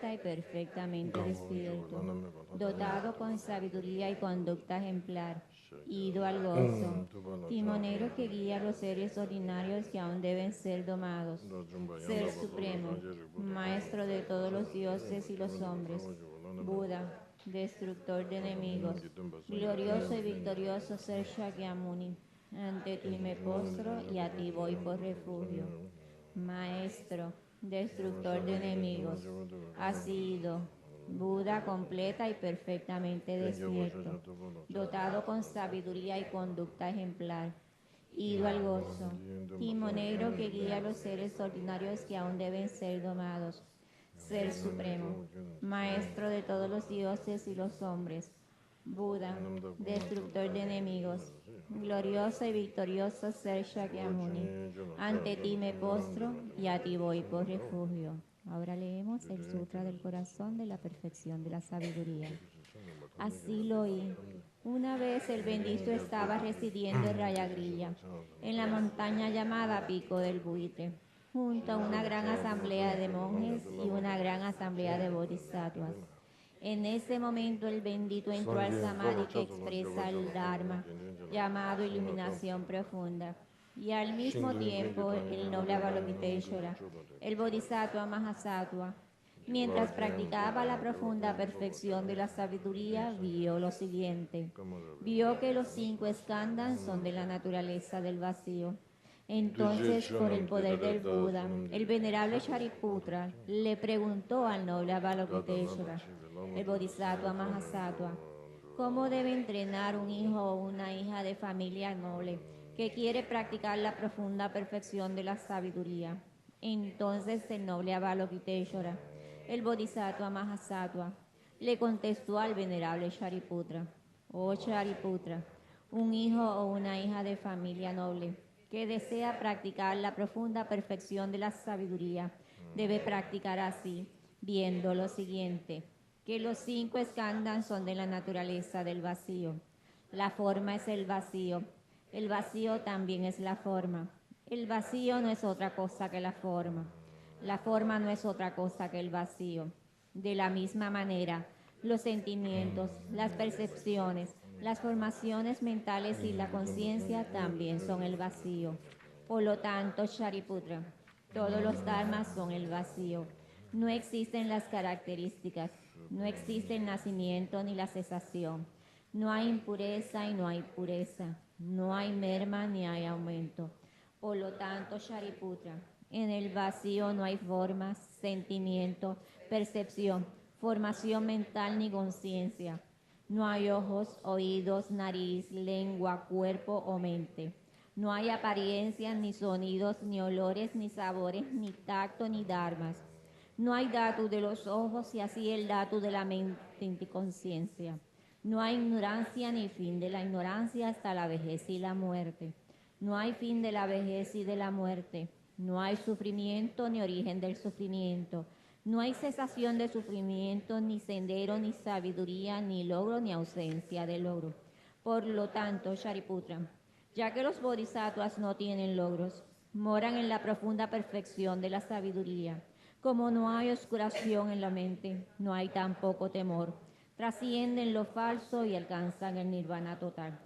completa y perfectamente despierto, dotado con sabiduría y conducta ejemplar, ido al gozo, timonero que guía a los seres ordinarios que aún deben ser domados, Ser Supremo, Maestro de todos los dioses y los hombres, Buda, destructor de enemigos, glorioso y victorioso Ser Shakyamuni, ante ti me postro y a ti voy por refugio. Maestro, destructor de enemigos, has sido Buda completa y perfectamente despierto, dotado con sabiduría y conducta ejemplar, ido al gozo, timonero que guía a los seres ordinarios que aún deben ser domados, Ser Supremo, Maestro de todos los dioses y los hombres, Buda, destructor de enemigos, glorioso y victorioso Ser Shakyamuni, ante ti me postro y a ti voy por refugio. Ahora leemos el Sutra del Corazón de la Perfección de la Sabiduría. Así lo oí. Una vez el bendito estaba residiendo en Rayagrilla, en la montaña llamada Pico del Buitre, junto a una gran asamblea de monjes y una gran asamblea de bodhisattvas. En ese momento el bendito entró al samadhi que expresa el Dharma, llamado iluminación profunda, y al mismo tiempo el noble Avalokiteshvara, el bodhisattva Mahasattva, mientras practicaba la profunda perfección de la sabiduría, vio lo siguiente. Vio que los 5 skandhas son de la naturaleza del vacío. Entonces, por el poder del Buda, el venerable Shariputra le preguntó al noble Avalokiteshvara, el Bodhisattva Mahasattva, ¿cómo debe entrenar un hijo o una hija de familia noble que quiere practicar la profunda perfección de la sabiduría? Entonces el noble Avalokiteshvara, el Bodhisattva Mahasattva, le contestó al venerable Shariputra, oh Shariputra, un hijo o una hija de familia noble que desea practicar la profunda perfección de la sabiduría, debe practicar así, viendo lo siguiente, que los 5 skandhas son de la naturaleza del vacío. La forma es el vacío también es la forma. El vacío no es otra cosa que la forma no es otra cosa que el vacío. De la misma manera, los sentimientos, las percepciones, las formaciones mentales y la conciencia también son el vacío. Por lo tanto, Shariputra, todos los dharmas son el vacío. No existen las características, no existe el nacimiento ni la cesación. No hay impureza y no hay pureza. No hay merma ni hay aumento. Por lo tanto, Shariputra, en el vacío no hay formas, sentimiento, percepción, formación mental ni conciencia. No hay ojos, oídos, nariz, lengua, cuerpo o mente. No hay apariencias, ni sonidos, ni olores, ni sabores, ni tacto, ni dharmas. No hay dato de los ojos y así el dato de la mente y conciencia. No hay ignorancia ni fin de la ignorancia hasta la vejez y la muerte. No hay fin de la vejez y de la muerte. No hay sufrimiento ni origen del sufrimiento. No hay cesación de sufrimiento, ni sendero, ni sabiduría, ni logro, ni ausencia de logro. Por lo tanto, Shariputra, ya que los bodhisattvas no tienen logros, moran en la profunda perfección de la sabiduría. Como no hay oscuración en la mente, no hay tampoco temor. Trascienden lo falso y alcanzan el nirvana total.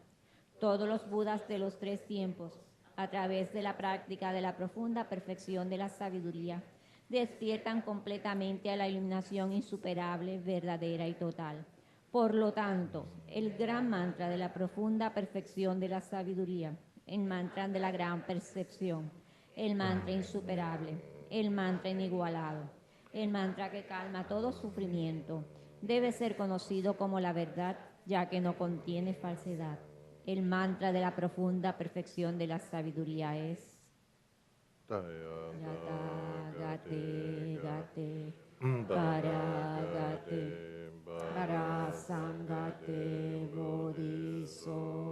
Todos los budas de los 3 tiempos, a través de la práctica de la profunda perfección de la sabiduría, despiertan completamente a la iluminación insuperable, verdadera y total. Por lo tanto, el gran mantra de la profunda perfección de la sabiduría, el mantra de la gran percepción, el mantra insuperable, el mantra inigualado, el mantra que calma todo sufrimiento, debe ser conocido como la verdad, ya que no contiene falsedad. El mantra de la profunda perfección de la sabiduría es Gate, Gate, Paragate, Parasangate, Bodhisoha.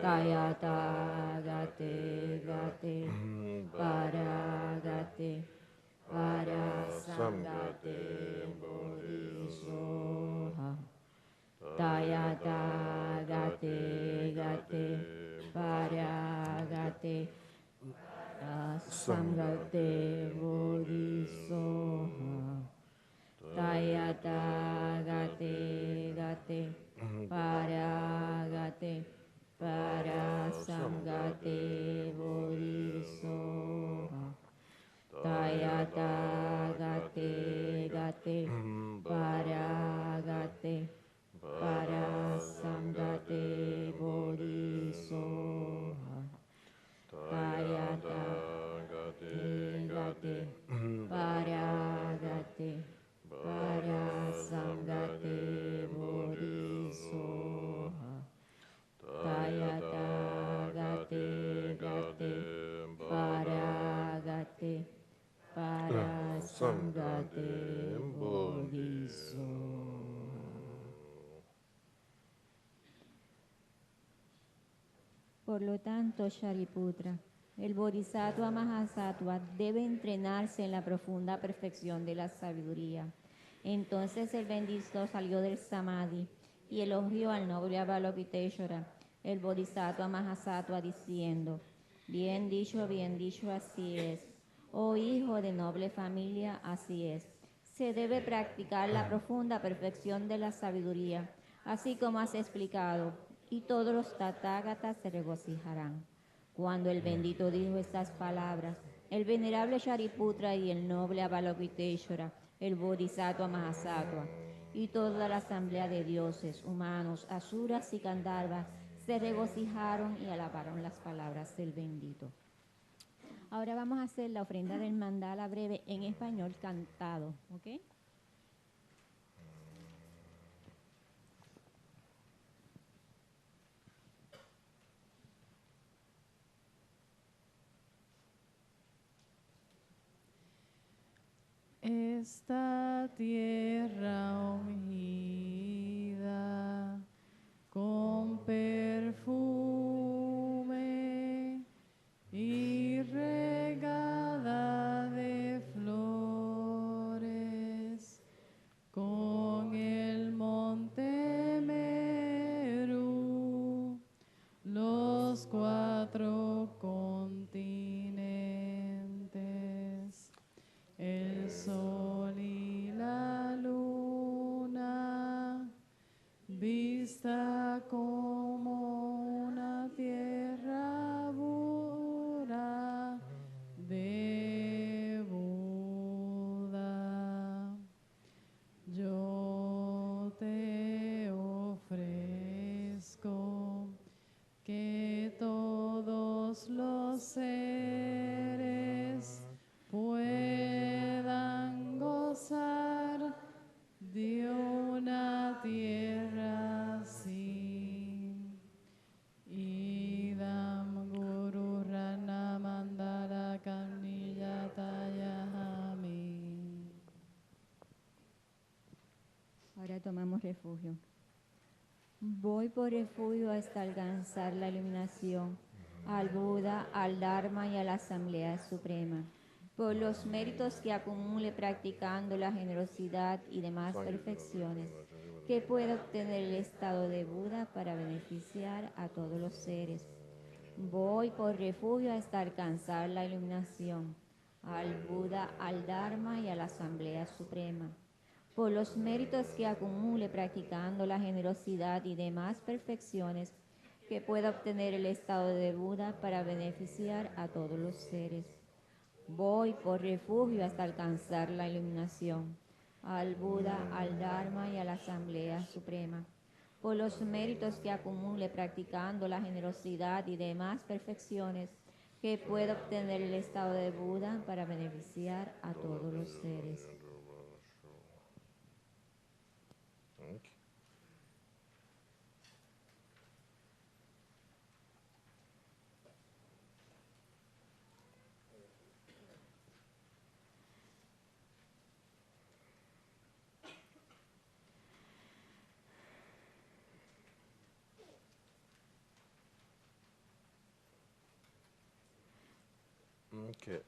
Tayata, Gate, Gate, Paragate, Parasangate, Bodhisoha. Tayata, Gate, Gate, Paragate, Parasangate, Bodhisoha. Ganden Budismo. Por lo tanto, Shariputra, el Bodhisattva Mahasattva debe entrenarse en la profunda perfección de la sabiduría. Entonces el bendito salió del Samadhi y elogió al noble Avalokiteshvara, el Bodhisattva Mahasattva, diciendo: bien dicho, así es. Oh hijo de noble familia, así es. Se debe practicar la profunda perfección de la sabiduría, así como has explicado, y todos los tathagatas se regocijarán. Cuando el bendito dijo estas palabras, el venerable Shariputra y el noble Avalokiteshvara, el Bodhisattva Mahasattva, y toda la asamblea de dioses, humanos, asuras y gandharvas se regocijaron y alabaron las palabras del bendito. Ahora vamos a hacer la ofrenda del mandala breve en español cantado, ¿ok? Esta tierra ungida con perfume y regada de flores, con el monte Meru, los 4 continentes, el sol y la luna, vista como una tierra pura de Buda. Yo te ofrezco que todos los seres puedan gozar de una tierra así. Idam Guru Rana Mandala Karniyatayahami. Ahora tomamos refugio. Voy por refugio hasta alcanzar la iluminación, al Buda, al Dharma y a la Asamblea Suprema. Por los méritos que acumule practicando la generosidad y demás perfecciones, que pueda obtener el estado de Buda para beneficiar a todos los seres. Voy por refugio hasta alcanzar la iluminación, al Buda, al Dharma y a la Asamblea Suprema. Por los méritos que acumule practicando la generosidad y demás perfecciones, que pueda obtener el estado de Buda para beneficiar a todos los seres. Voy por refugio hasta alcanzar la iluminación, al Buda, al Dharma y a la Asamblea Suprema. Por los méritos que acumule practicando la generosidad y demás perfecciones, que pueda obtener el estado de Buda para beneficiar a todos los seres. Okay,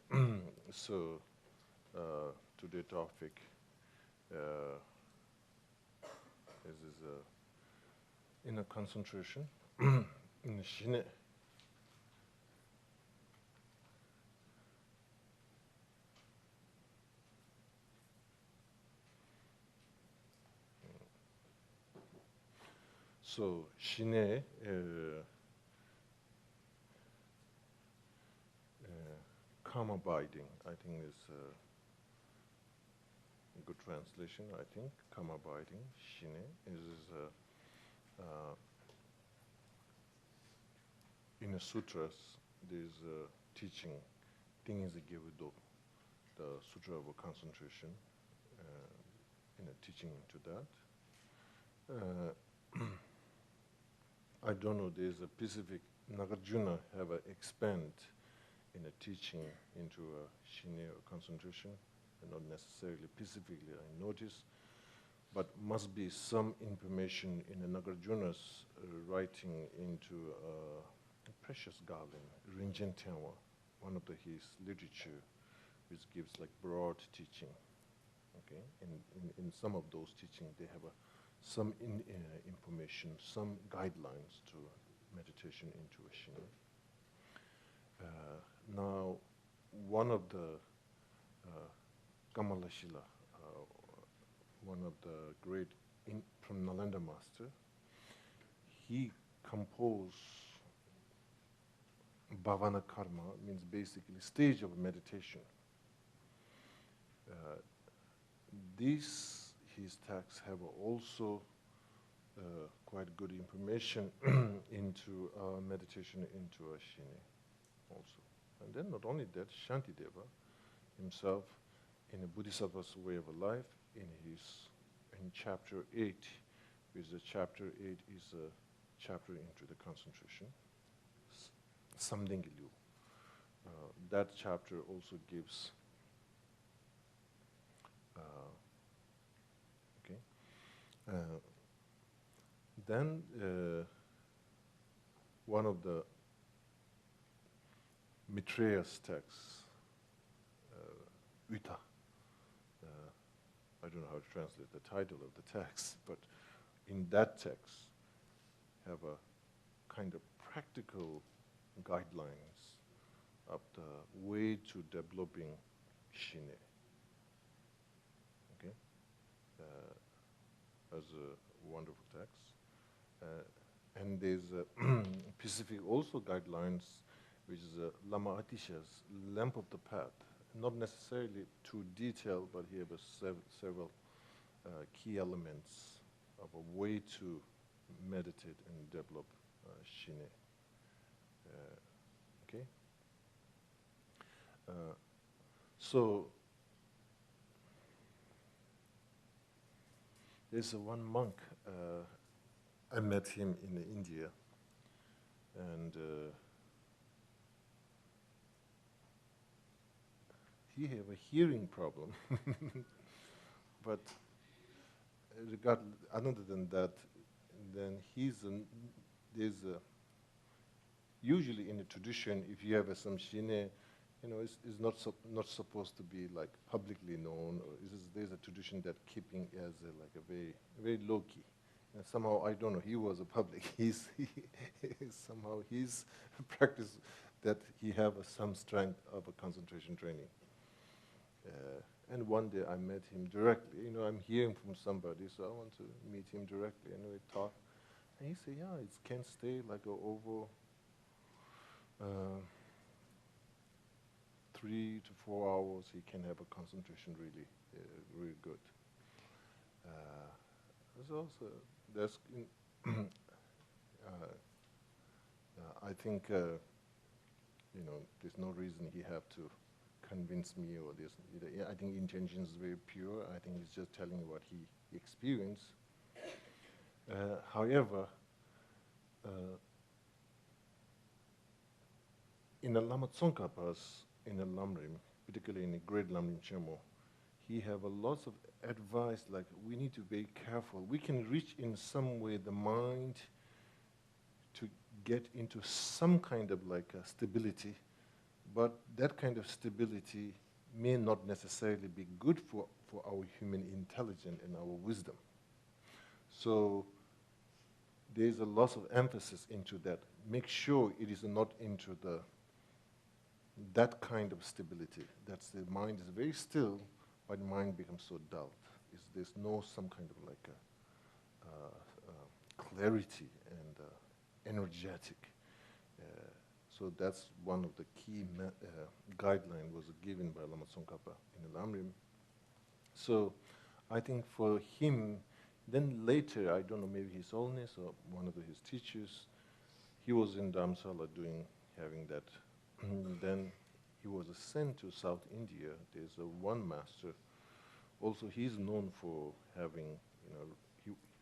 so today's topic is inner concentration in Shine. So Shine calm abiding, I think is a good translation. I think calm abiding, Shine is in the sutras. There's a teaching, thing is Gevudo, the sutra of concentration, in a teaching to that. I don't know. There's a specific Nagarjuna have a expand in a teaching into a Shine or concentration. not necessarily specifically I notice, but must be some information in the Nagarjuna's writing into Precious Garden, Rinchen Tenwa, one of his literature, which gives like broad teaching. Okay, in some of those teachings, they have some information, some guidelines to meditation intuition. Now, one of the Kamalashila, one of the great from Nalanda master, he composed Bhavana Karma, means basically stage of meditation. These, his texts have also quite good information into meditation into Ashini also. And then not only that, Shantideva himself, in a Bodhisattva's way of life, in chapter 8, which is chapter 8 is a chapter into the concentration, Samdengilyu. That chapter also gives then one of the Maitreya's texts, Uta, I don't know how to translate the title of the text, but in that text have a kind of practical guidelines of the way to developing Shine. Okay? As a wonderful text. And there's specific also guidelines, which is Lama Atisha's Lamp of the Path. Not necessarily too detailed, but he has several key elements of a way to meditate and develop Shine. Okay? So, there's one monk, I met him in India, and he have a hearing problem. But other than that, then there's usually in the tradition, if you have some Shine, it's not supposed to be like publicly known. Or there's a tradition that keeping as like a very, very low key. And somehow, I don't know, he was a public. Somehow his practice that he have some strength of a concentration training. And one day I met him directly. I'm hearing from somebody, so I want to meet him directly. And we talk. And he said, yeah, it can stay like over 3 to 4 hours. He can have a concentration really, really good. There's I think, there's no reason he have to convince me or this. I think intention is very pure. I think he's just telling what he experienced. However, in the Lama Tsongkhapas, in the Lamrim, particularly in the Great Lamrim Chemo, he have a lot of advice, like we need to be careful. We can reach in some way the mind to get into some kind of like a stability, but that kind of stability may not necessarily be good for our human intelligence and our wisdom. So there's a lot of emphasis into that. Make sure it is not into that kind of stability. That's the mind is very still, but the mind becomes so dull. There's no some kind of like clarity and energetic. So that's one of the key guidelines was given by Lama Tsongkhapa in the Lamrim. So I think for him, then later, I don't know, maybe His Holiness or one of his teachers, he was in Dharamsala having that. Then he was sent to South India. There's one master. Also, he's known for having,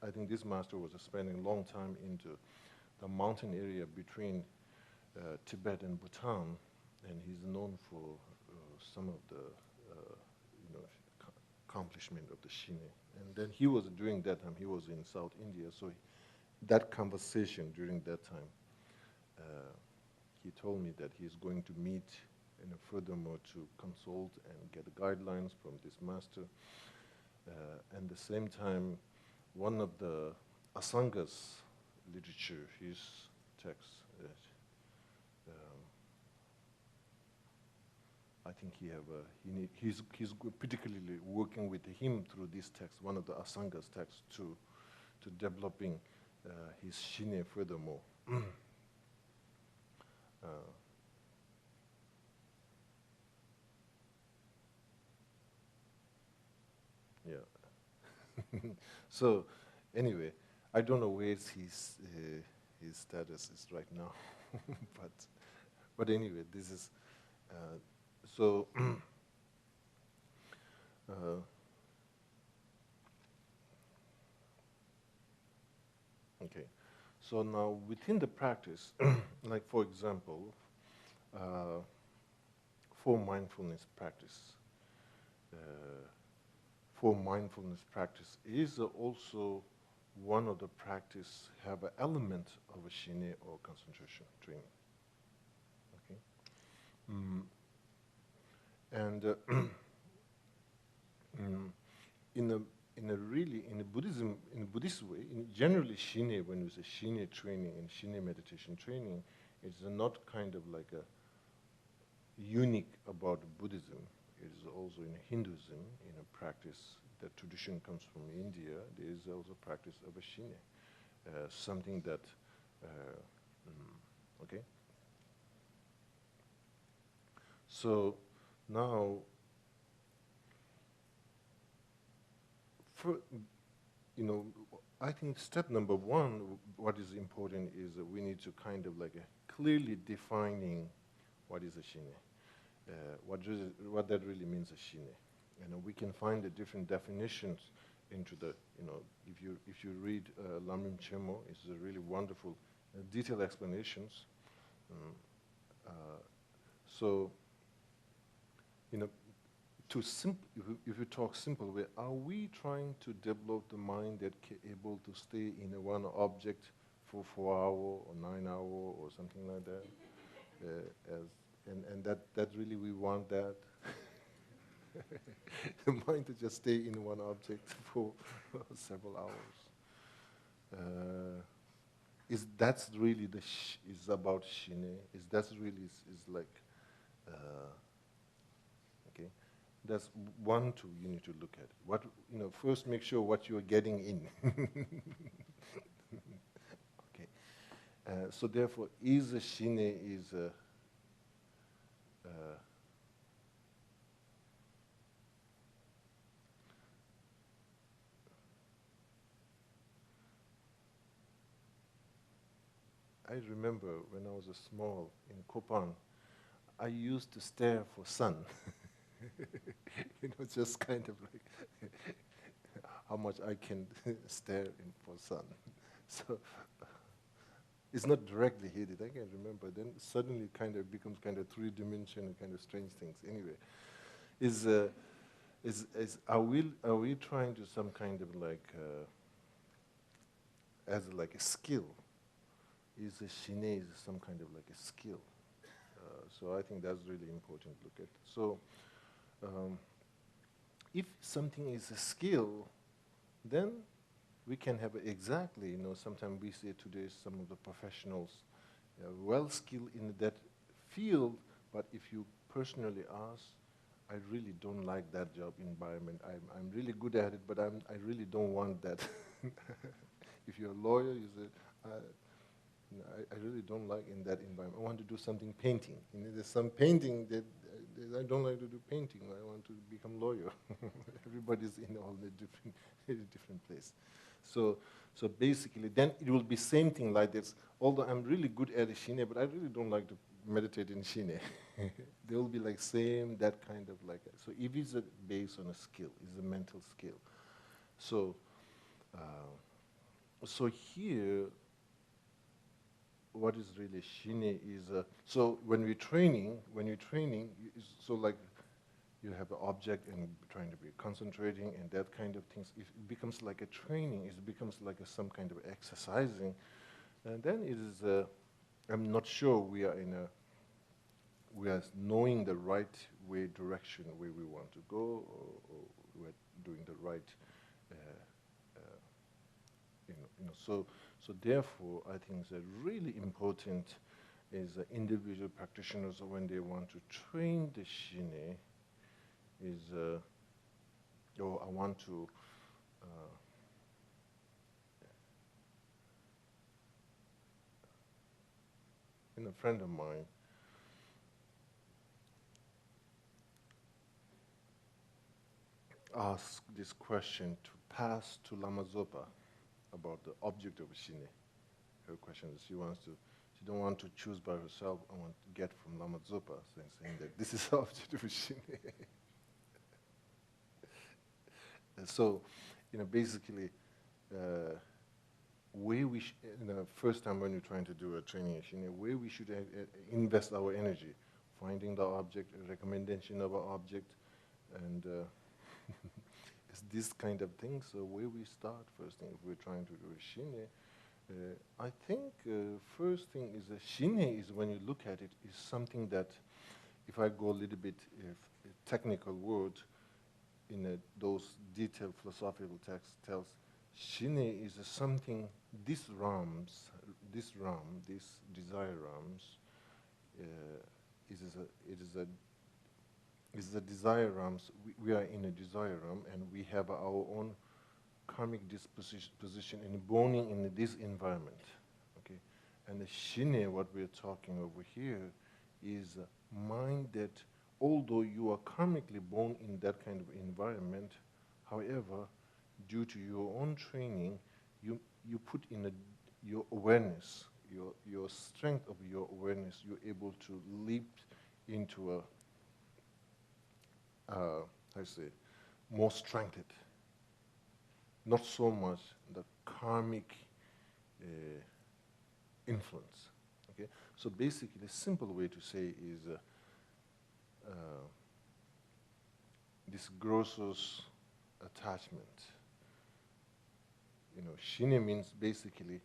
I think this master was spending a long time into the mountain area between Tibet and Bhutan, and he's known for some of the, accomplishment of the Shine. And then he was during that time, he was in South India, so that conversation during that time, he told me that he's going to meet, furthermore to consult and get guidelines from this master. And at the same time, one of the Asanga's literature, his text, I think he's particularly working with him through this text, one of the Asanga's texts, to developing his Shine furthermore. Yeah. So, anyway, I don't know where his status is right now, but anyway, this is so. Okay, so now within the practice, like for example, for mindfulness practice. For mindfulness practice is also one of the practice have an element of a shine or concentration training. Okay, and in a Buddhist way, generally shine, when we say shine training and shine meditation training, it's not kind of like a unique about Buddhism. It is also in Hinduism, in a practice, the tradition comes from India, there is also practice of a shine, something that, okay? So now, I think step number one, what is important is that we need to kind of like clearly defining what is a shine. What that really means is shine. We can find the different definitions into the, if you read Lamrim Chemo, it's a really wonderful, detailed explanations. So, if you talk simple way, are we trying to develop the mind that able to stay in a one object for 4 hours or 9 hours or something like that? And that really we want that. The mind to just stay in one object for several hours. Is that's really is about shine? Is that's really is like okay? That's one you need to look at. What first make sure what you are getting in. Okay. So therefore, is a shine is a I remember when I was small in Kopan, I used to stare for sun. Just kind of like how much I can stare in for sun. So it's not directly hit it, I can remember. Then suddenly it kind of becomes kind of three-dimensional, kind of strange things. Anyway, are we trying to some kind of like as like a skill? Is a shine is some kind of like a skill? So I think that's really important to look at. So if something is a skill, then we can have exactly, sometimes we say today some of the professionals well skilled in that field, but if you personally ask, I really don't like that job environment. I'm really good at it, but I really don't want that. If you're a lawyer, you say, I really don't like in that environment. I want to do something painting. There's some painting that I don't like to do painting. I want to become lawyer. Everybody's in all the different place. So basically, then it will be same thing like this. Although I'm really good at shine, but I really don't like to meditate in shine. They will be like same that kind of like. So if it's based on a skill, it's a mental skill. So here. What is really shine is so when you're training, so like you have an object and trying to be concentrating and that kind of things. If it becomes like a training, it becomes like some kind of exercising, and then it is. I'm not sure we are knowing the right way direction where we want to go, or we're doing the right. Uh, so therefore, I think that really important is individual practitioners when they want to train the shine is, I want to, a friend of mine asked this question to pass to Lama Zopa about the object of shine. Her question is she don't want to choose by herself. I want to get from Lama Zopa, saying that this is the object of shine. So, basically, where we first time when you're trying to do a training in shine, where we should invest our energy, finding the object, a recommendation of an object, and it's this kind of thing. So where we start first thing, if we're trying to do a shine, I think first thing is shine is, when you look at it, is something that, if I go a little bit technical word, in those detailed philosophical texts tells, shine is something, these desire realms, is a desire realms. We are in a desire realm, and we have our own karmic disposition in born in this environment. Okay, and the shine, what we're talking over here, is a mind that, although you are karmically born in that kind of environment, however, due to your own training, you put in your awareness, your strength of your awareness, you're able to leap into more strengthened, not so much the karmic influence. Okay, so basically, a simple way to say is this grossus attachment. Shine means basically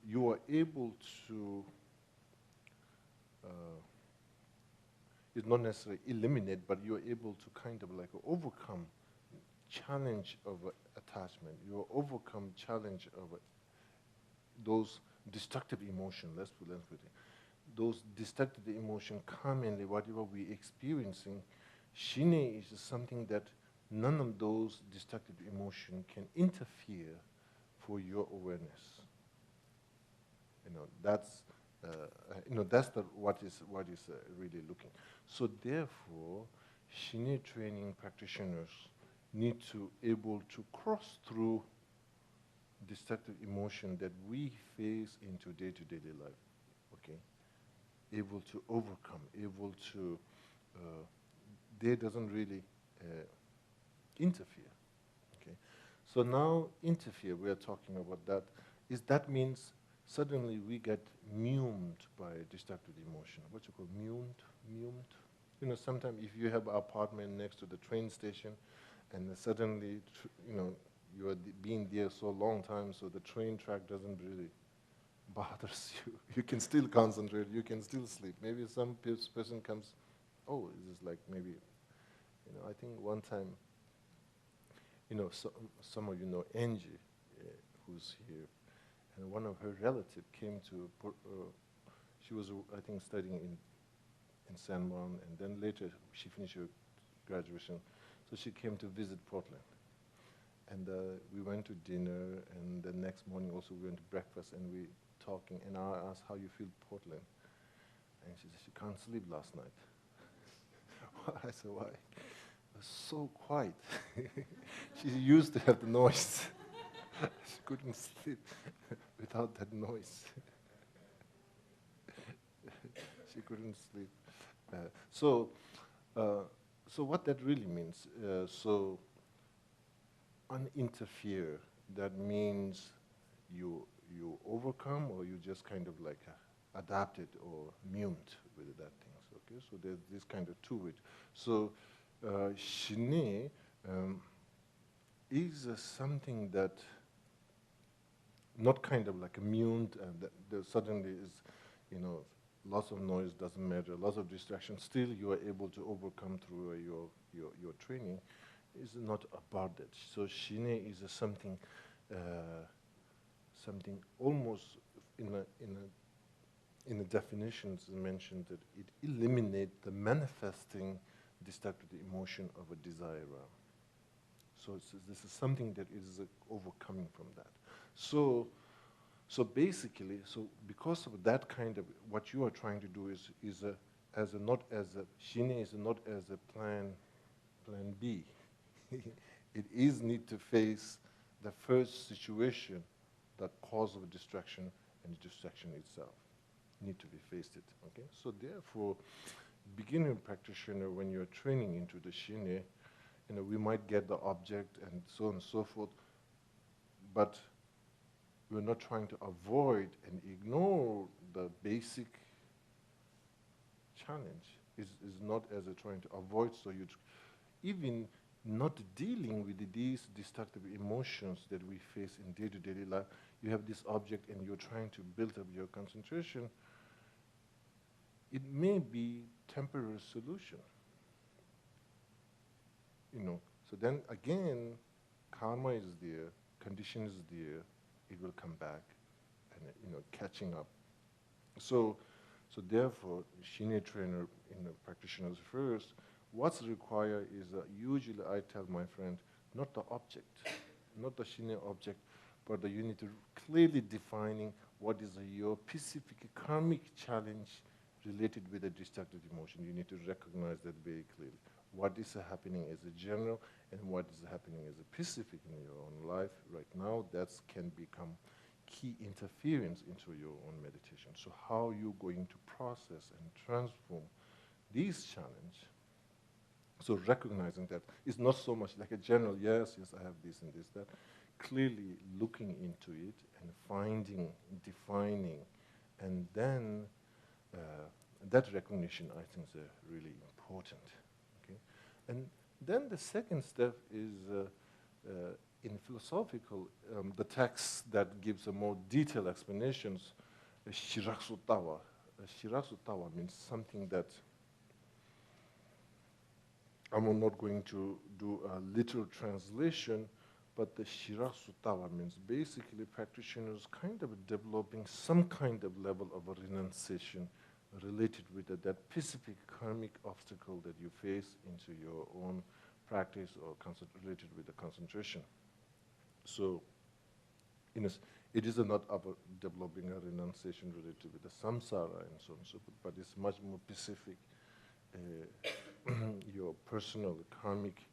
you are able to, it's not necessarily eliminate, but you are able to kind of like overcome challenge of attachment. You overcome challenge of those destructive emotions. Let's put it. Those destructive emotions commonly, whatever we're experiencing, shine is something that none of those destructive emotions can interfere for your awareness. That's what is really looking. So therefore, shine training practitioners need to able to cross through destructive emotion that we face into day-to-day life. Okay, able to overcome, able to. They doesn't really interfere. Okay, so now interfere. We are talking about that. That means suddenly we get maimed by destructive emotion. What you call maimed? Sometimes if you have an apartment next to the train station, and suddenly, you are being there so long time, so the train track doesn't really bothers you. You can still concentrate. You can still sleep. Maybe some person comes, oh, this is like maybe, I think one time, some of you know Angie, who's here, and one of her relatives came to, she was, I think, studying in San Juan, and then later she finished her graduation, so she came to visit Portland. And we went to dinner, and the next morning also we went to breakfast, and we talking, and I asked, how you feel Portland? And she said, she can't sleep last night. I said, why? It was so quiet. She used to have the noise. She couldn't sleep without that noise. She couldn't sleep. So what that really means, so uninterfere, that means you overcome, or you just kind of like adapted or mute with that things. Okay, so there's this kind of to it. So shine is something that not kind of like immune, that there suddenly is, you know, lots of noise doesn't matter, lots of distraction, still you are able to overcome through your training, is not about that. So shine is something, something almost in the definitions mentioned that it eliminates the manifesting destructive emotion of a desire. So this is something that is overcoming from that. So basically, so because of that kind of, what you are trying to do is not as a, shine is not as a plan B. It is need to face the first situation that cause of distraction, and the distraction itself need to be faced it, okay? So therefore, beginner practitioner, when you're training into the shine, you know, we might get the object and so on and so forth, but we're not trying to avoid and ignore the basic challenge. Is not as a trying to avoid, so you even not dealing with these destructive emotions that we face in day-to-day life. You have this object and you're trying to build up your concentration. It may be temporary solution. You know, so then again, karma is there, condition is there, it will come back and, you know, catching up. So therefore, shine trainer, you know, practitioners first, what's required is usually I tell my friend, not the object, not the shine object, but you need to clearly defining what is your specific karmic challenge related with a destructive emotion. You need to recognize that very clearly. What is happening as a general and what is happening as a specific in your own life right now, that can become key interference into your own meditation. So how you're going to process and transform these challenge. So recognizing that it's not so much like a general, yes, I have this and this, that. Clearly looking into it and finding, defining, and then that recognition, I think, is really important. Okay? And then the second step is in philosophical, the text that gives a more detailed explanations, shiraksutawa. Shiraksutawa means something that I'm not going to do a literal translation, but the shiraksutawa means basically practitioners kind of developing some kind of level of a renunciation related with that specific karmic obstacle that you face into your own practice or related with the concentration. So it is not about developing a renunciation related with the samsara and so on and so forth, but it's much more specific, your personal karmic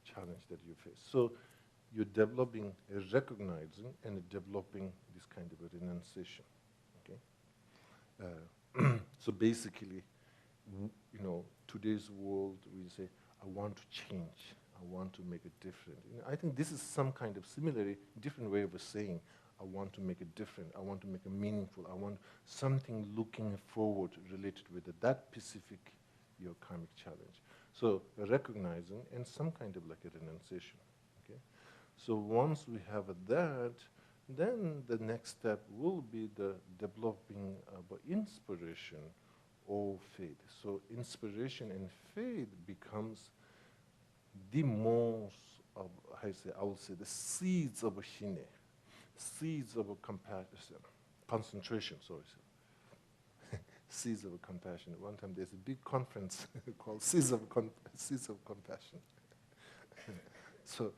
challenge that you face. So you're developing, recognizing, and developing this kind of a renunciation. Okay. So basically, you know, today's world, we say, I want to change. I want to make it different. You know, I think this is some kind of similarly different way of saying, I want to make it different. I want to make it meaningful. I want something looking forward related with it, that specific your karmic challenge. So recognizing and some kind of like a renunciation. Okay. So once we have that, then the next step will be the developing of inspiration or faith. So inspiration and faith becomes the most of, I would say, the seeds of a shine, seeds of a compassion, concentration, sorry. Seeds of compassion. One time there's a big conference called Seeds of Compassion. So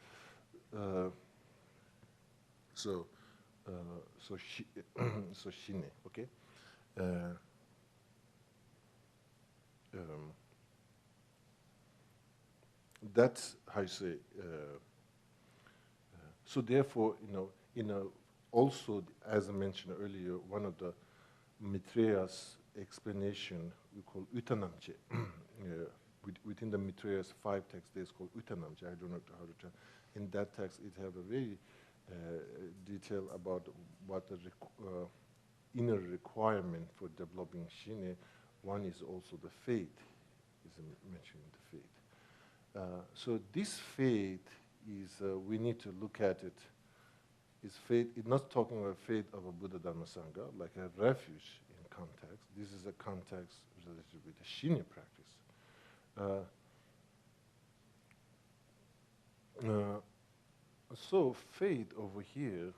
shine, okay? That's how you say. So therefore, you know, also as I mentioned earlier, one of the Maitreya's explanation we call Utanamche. Within the Maitreya's 5 texts, there's called Utanamche. I don't know how to tell. In that text, it have a very detail about what the inner requirement for developing shine. one is also the faith, is mentioning the faith. So this faith is, we need to look at it, is faith, it's not talking about faith of a Buddha Dharma Sangha, like a refuge in context. This is a context related with the Shinya practice. So faith over here,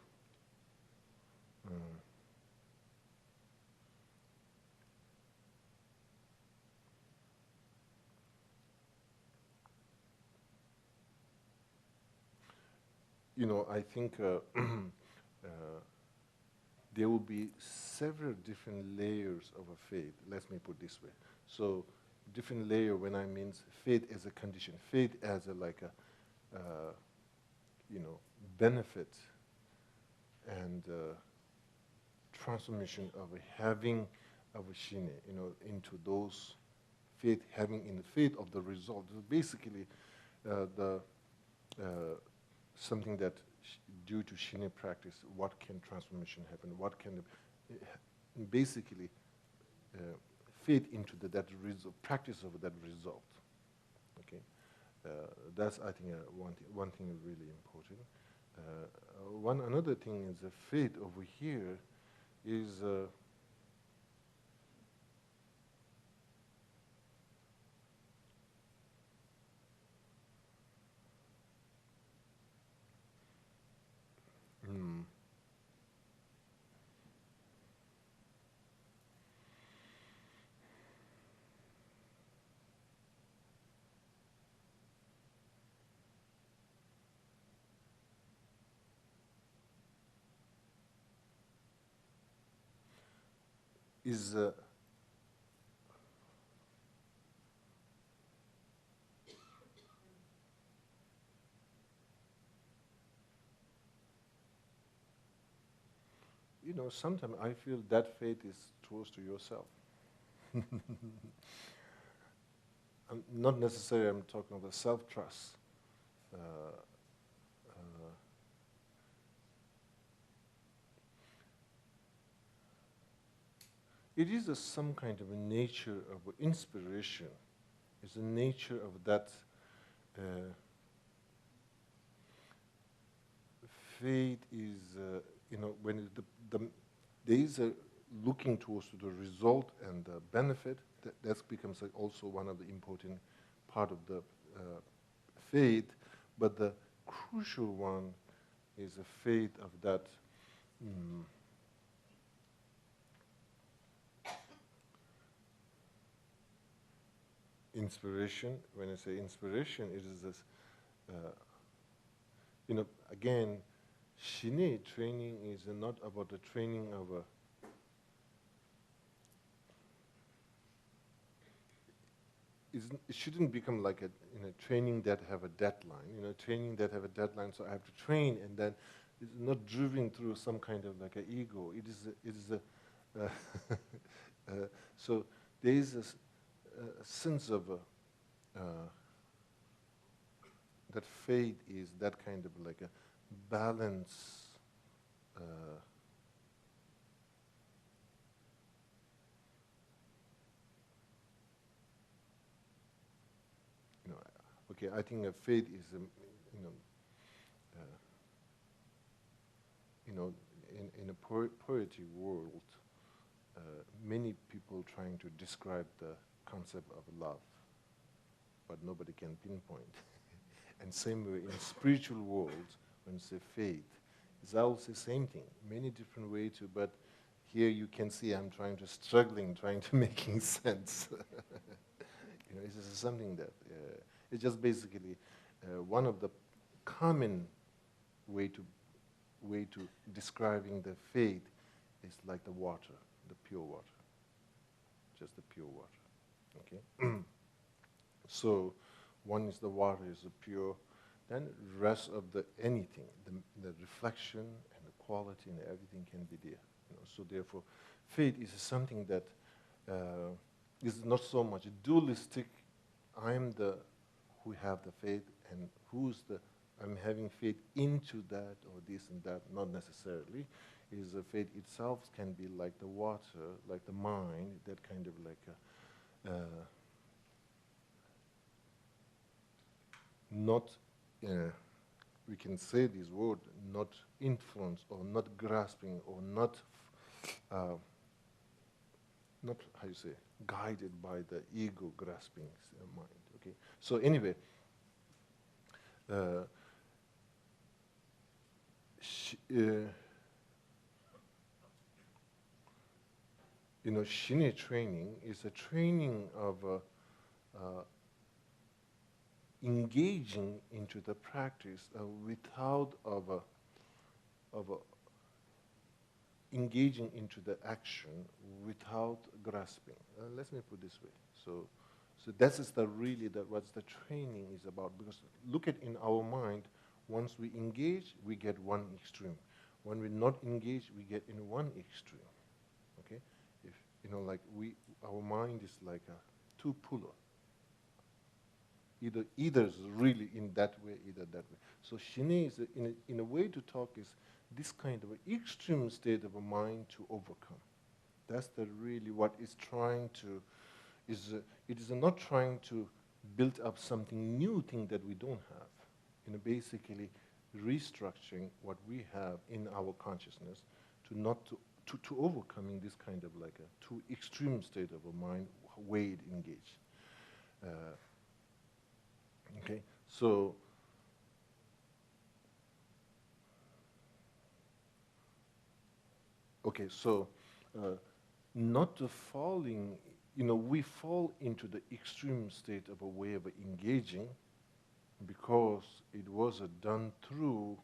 you know, I think there will be several different layers of a faith. Let me put it this way. So, different layer when I mean faith as a condition, faith as a like a, you know, benefit and transformation of a having of a shine, you know, into those faith, having in the faith of the result. So basically, something that due to shine practice, what can transformation happen? What can basically fit into that result, practice of that result? Okay, that's I think one thing really important. Another thing is the faith over here is. Is you know, sometimes I feel that faith is close to yourself. Not necessarily I'm talking about self-trust. It is some kind of a nature of inspiration. It's a nature of that faith is, you know, when there is a looking towards the result and the benefit, that becomes also one of the important part of the faith. But the crucial one is a faith of that inspiration. When I say inspiration, it is this, you know, again, Shine training is not about the training of a, it shouldn't become like a, you know, training that have a deadline, you know, training that have a deadline, so I have to train, and then it's not driven through some kind of like an ego. It is a so there is a sense of that faith is that kind of like a balance. You know, okay, I think a faith is, you know, in a poetry world, many people trying to describe the concept of love, but nobody can pinpoint. And same way in spiritual world, when you say faith, it's also the same thing. Many different ways to, but here you can see I'm trying to making sense. You know, it's just something that it's just basically one of the common way to describing the faith is like the water, the pure water, just the pure water. Okay. So one is the water is the pure, then the rest of the anything, the reflection and the quality and everything can be there. You know, so therefore, faith is something that is not so much dualistic. I'm the who have the faith, and who's the I'm having faith into that or this and that. Not necessarily. Is the faith itself can be like the water, like the mind, that kind of like a not, we can say this word, not influenced or not grasping or not, not how you say, guided by the ego grasping mind. Okay. So anyway, you know, Shine training is a training of engaging into the practice without engaging into the action without grasping. Let me put it this way. So that is the really what the training is about. Because look at in our mind, once we engage, we get one extreme. When we not engage, we get in one extreme. Okay, if you know, like our mind is like a two-puller. Either is really in that way, either that way. So Shine is in a way to talk is this kind of an extreme state of a mind to overcome. That's the really what is trying to it is not trying to build up something new thing that we don't have. You know, basically restructuring what we have in our consciousness to overcoming this kind of like a too extreme state of a mind way it engaged. Okay, so not falling, you know, we fall into the extreme state of a way of engaging because it was done through,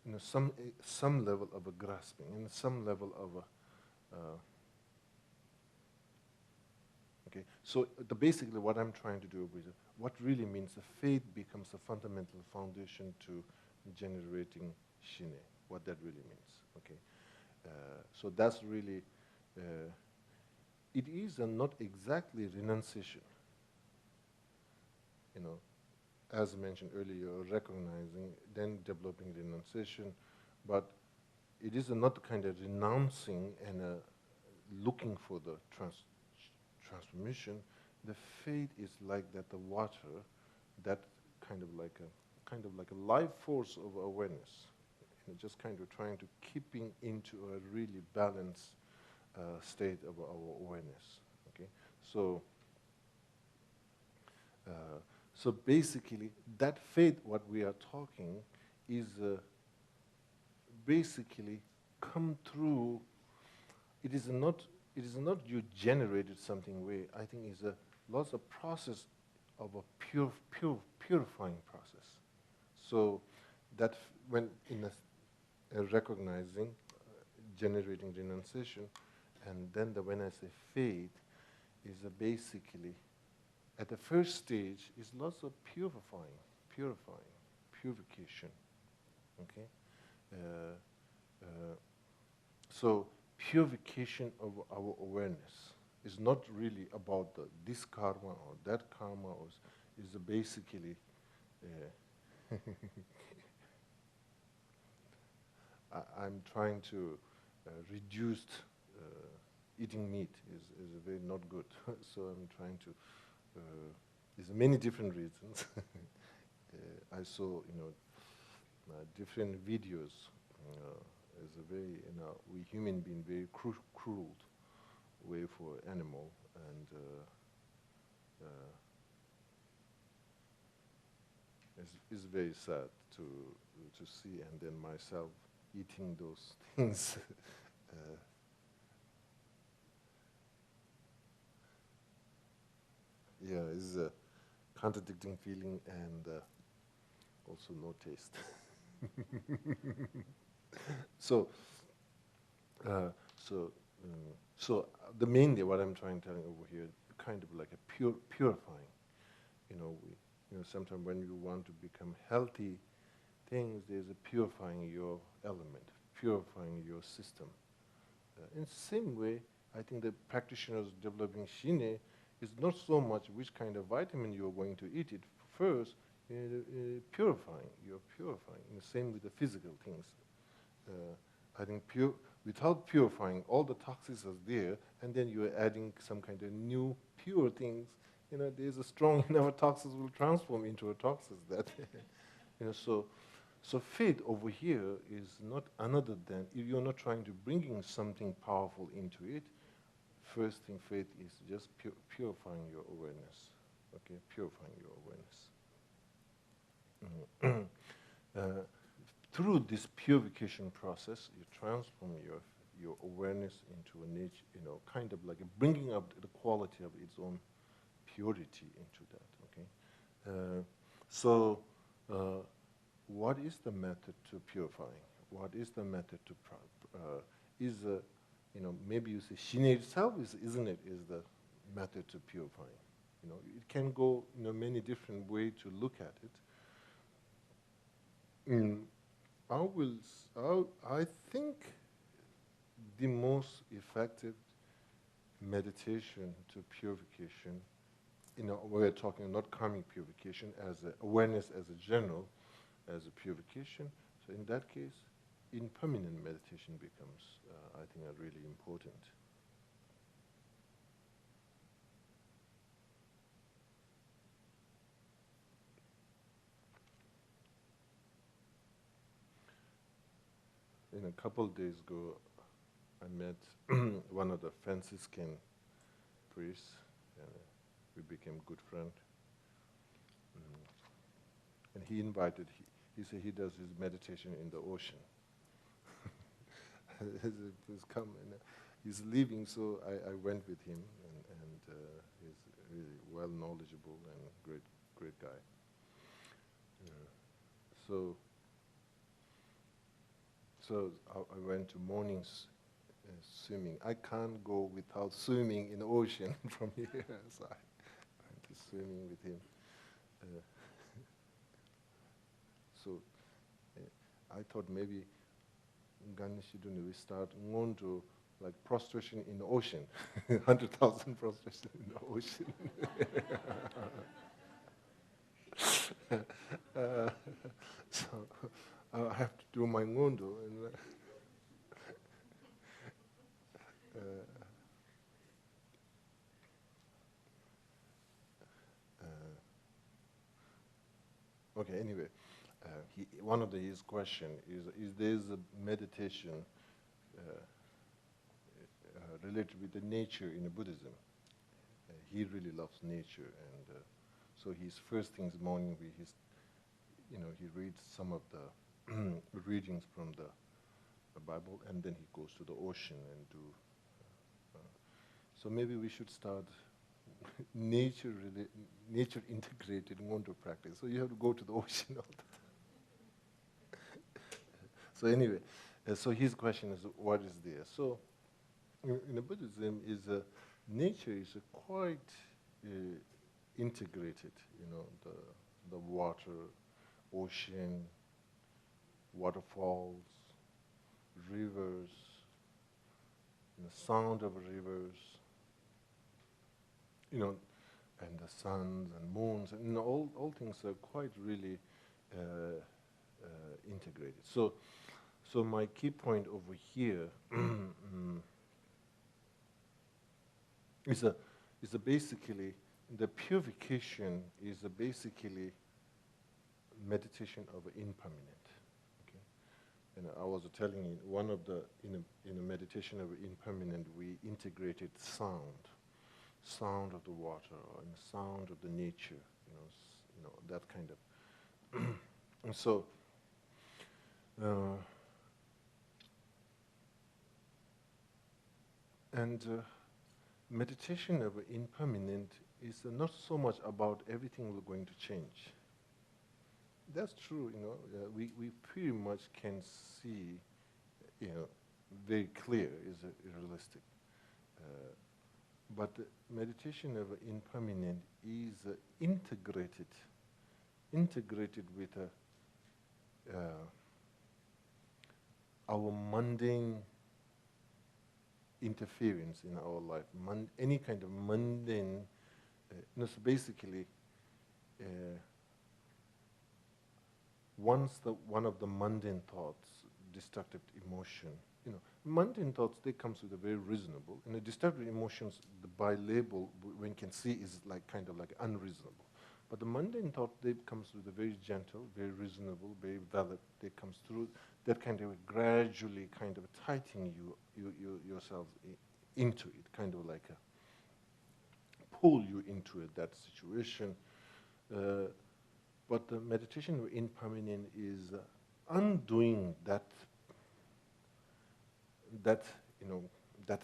you know, some level of a grasping and some level of a okay, so basically what I'm trying to do with what really means the faith becomes a fundamental foundation to generating Shine, what that really means, okay? So that's really, it is not exactly renunciation, you know, as mentioned earlier, recognizing, then developing renunciation, but it is not kind of renouncing and looking for the transformation. The faith is like that the water, that kind of like a life force of awareness, you know, just kind of trying to keeping into a really balanced state of our awareness. Okay, so so basically that faith, what we are talking, is basically come through. It is not you generated something way. I think it's lots of process of a purifying process. So that when in a recognizing, generating renunciation, and then when I say faith, is basically at the first stage is lots of purification. Okay, so purification of our awareness is not really about this karma or that karma, or is basically I'm trying to reduce eating meat is very not good. So I'm trying to. There's many different reasons. I saw, you know, different videos. Is a very, you know, we human being very cruel way for animal, and it's very sad to see, and then myself eating those things. Yeah, it's a contradicting feeling, and also no taste. So the mainly what I'm trying to tell you over here, kind of like a purifying. You know, sometimes when you want to become healthy things, there's a purifying your element, purifying your system. In the same way, I think the practitioners developing Shine is not so much which kind of vitamin you're going to eat it first, purifying. You're purifying. In the same with the physical things. I think without purifying, all the toxins are there, and then you are adding some kind of new pure things. There's a strong enough toxins will transform into a toxins that, so faith over here is not another than, if you're not trying to bring in something powerful into it, first thing faith is just purifying your awareness, okay, purifying your awareness. Through this purification process, you transform your awareness into a nature, kind of like bringing up the quality of its own purity into that, okay? So what is the method to purifying? What is the method to, maybe you say Shine itself, isn't it, is the method to purifying. It can go many different ways to look at it. I think the most effective meditation to purification, we're talking not karmic purification, as awareness as a general, as a purification. So in that case, impermanent meditation becomes, I think, really important. A couple of days ago, I met one of the Franciscan priests, and we became good friends. And he invited, he said he does his meditation in the ocean. He's come and he's leaving, so I went with him, and he's really well knowledgeable and great guy. So I went to morning swimming. I can't go without swimming in the ocean from here, so I went to swimming with him. So I thought maybe we start going to like prostration in the ocean, 100,000 prostration in the ocean. So I have to do my ngondo. Okay, anyway, one of his question is there's a meditation related with the nature in Buddhism. He really loves nature, and so his first things morning, he reads some of the readings from the Bible, and then he goes to the ocean and do. So maybe we should start nature integrated ngondo practice. So you have to go to the ocean all the time. So anyway, so his question is, what is there? So in Buddhism, nature is quite integrated. The water, ocean, waterfalls, rivers, the sound of rivers, and the suns and moons, and all things are quite really integrated. So my key point over here is basically the purification is basically meditation of impermanent. Okay, and I was telling you one of the in a meditation of impermanent we integrated sound of the water and sound of the nature, that kind of. And so, meditation of impermanent is not so much about everything we're going to change. That's true, we pretty much can see, very clear is realistic. But the meditation of impermanent is integrated with our mundane interference in our life, any kind of mundane. So basically, once one of the mundane thoughts destructive emotion. You know, mundane thoughts, they comes with a very reasonable, and the destructive emotions, by label, one can see is like kind of like unreasonable. But the mundane thought, they comes with a very gentle, very reasonable, very valid. They comes through that kind of gradually kind of tightening yourselves into it, kind of like pull you into that situation. But the meditation of impermanence is undoing that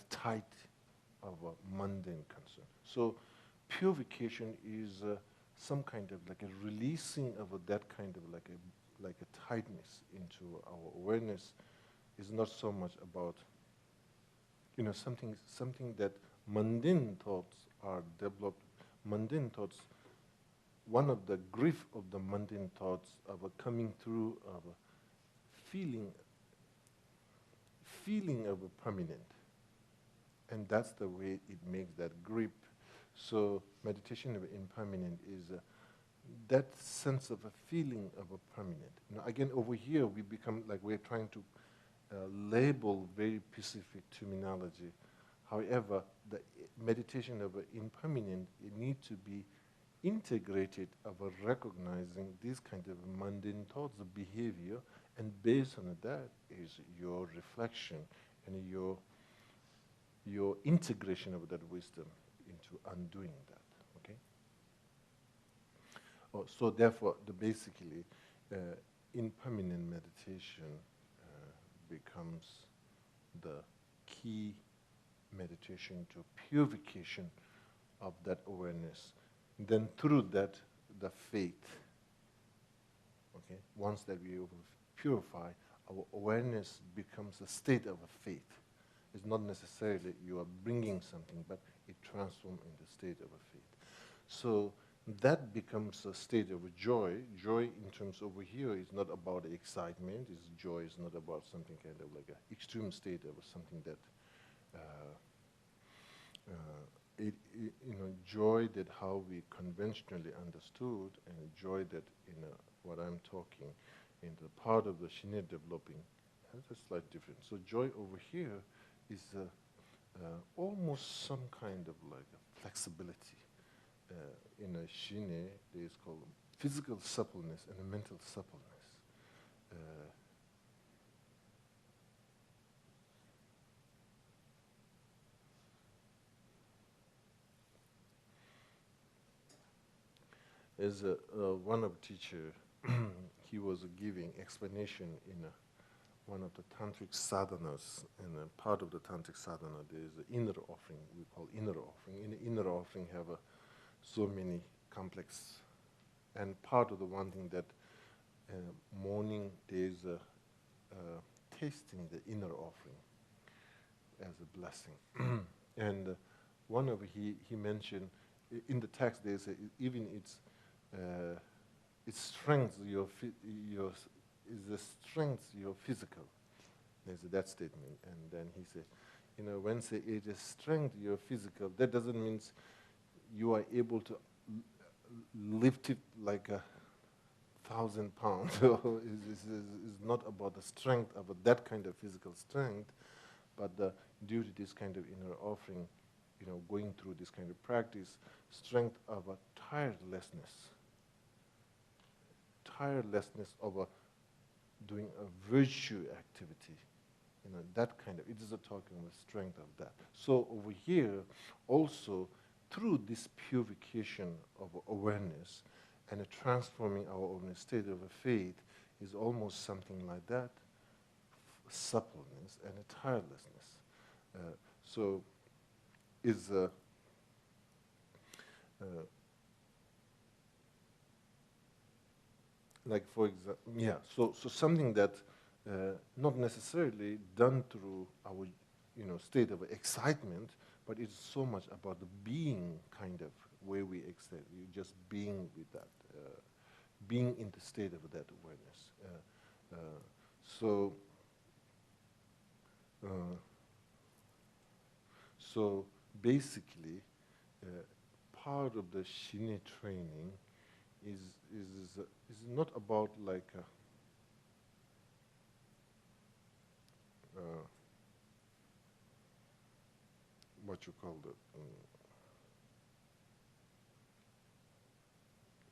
tide of a mundane concern. So purification is some kind of like a releasing of that kind of like a tightness into our awareness. Is not so much about something that mundane thoughts are developed. Mundane thoughts, one of the grief of the mundane thoughts of a coming through of a feeling of a permanent, and that's the way it makes that grip. So meditation of impermanent is that sense of a feeling of a permanent. Again, over here we become like we're trying to label very specific terminology. However, the meditation of impermanent, it needs to be integrated of a recognizing these kind of mundane thoughts of behavior, and based on that is your reflection and your integration of that wisdom into undoing that. Okay. So therefore, basically, impermanent meditation becomes the key meditation to purification of that awareness. Then through that, the faith. Okay, once that we purify, our awareness becomes a state of a faith. It's not necessarily you are bringing something, but it transforms in the state of a faith. So that becomes a state of joy. Joy in terms over here is not about excitement. Joy is not about something kind of like an extreme state of something that joy that how we conventionally understood, and joy that in what I'm talking in the part of the Shine developing has a slight difference. So joy over here is almost some kind of like a flexibility. In a Shine, there is called physical suppleness and a mental suppleness. As one of the teacher, he was giving explanation in one of the tantric sadhanas, and part of the tantric sadhana there is the inner offering, we call inner offering. In the inner offering have so many complex, and part of the one thing that morning there is tasting the inner offering as a blessing. And one of he mentioned, in the text there's even its strength, is the strength your physical. There's that statement, and then he said, when say it is strength your physical, that doesn't mean you are able to lift it like 1,000 pounds. It's not about the strength of that kind of physical strength, but due to this kind of inner offering, going through this kind of practice, strength of a tirelessness of doing a virtue activity, that kind of, it is a talking of the strength of that. So over here, also, through this purification of awareness and transforming our own state of faith is almost something like that, suppleness and a tirelessness. So is like, for example, so something that not necessarily done through our, state of excitement, but it's so much about the being kind of where we excite, you just being with that, being in the state of that awareness. So basically, part of the Shine training is not about like what you call the,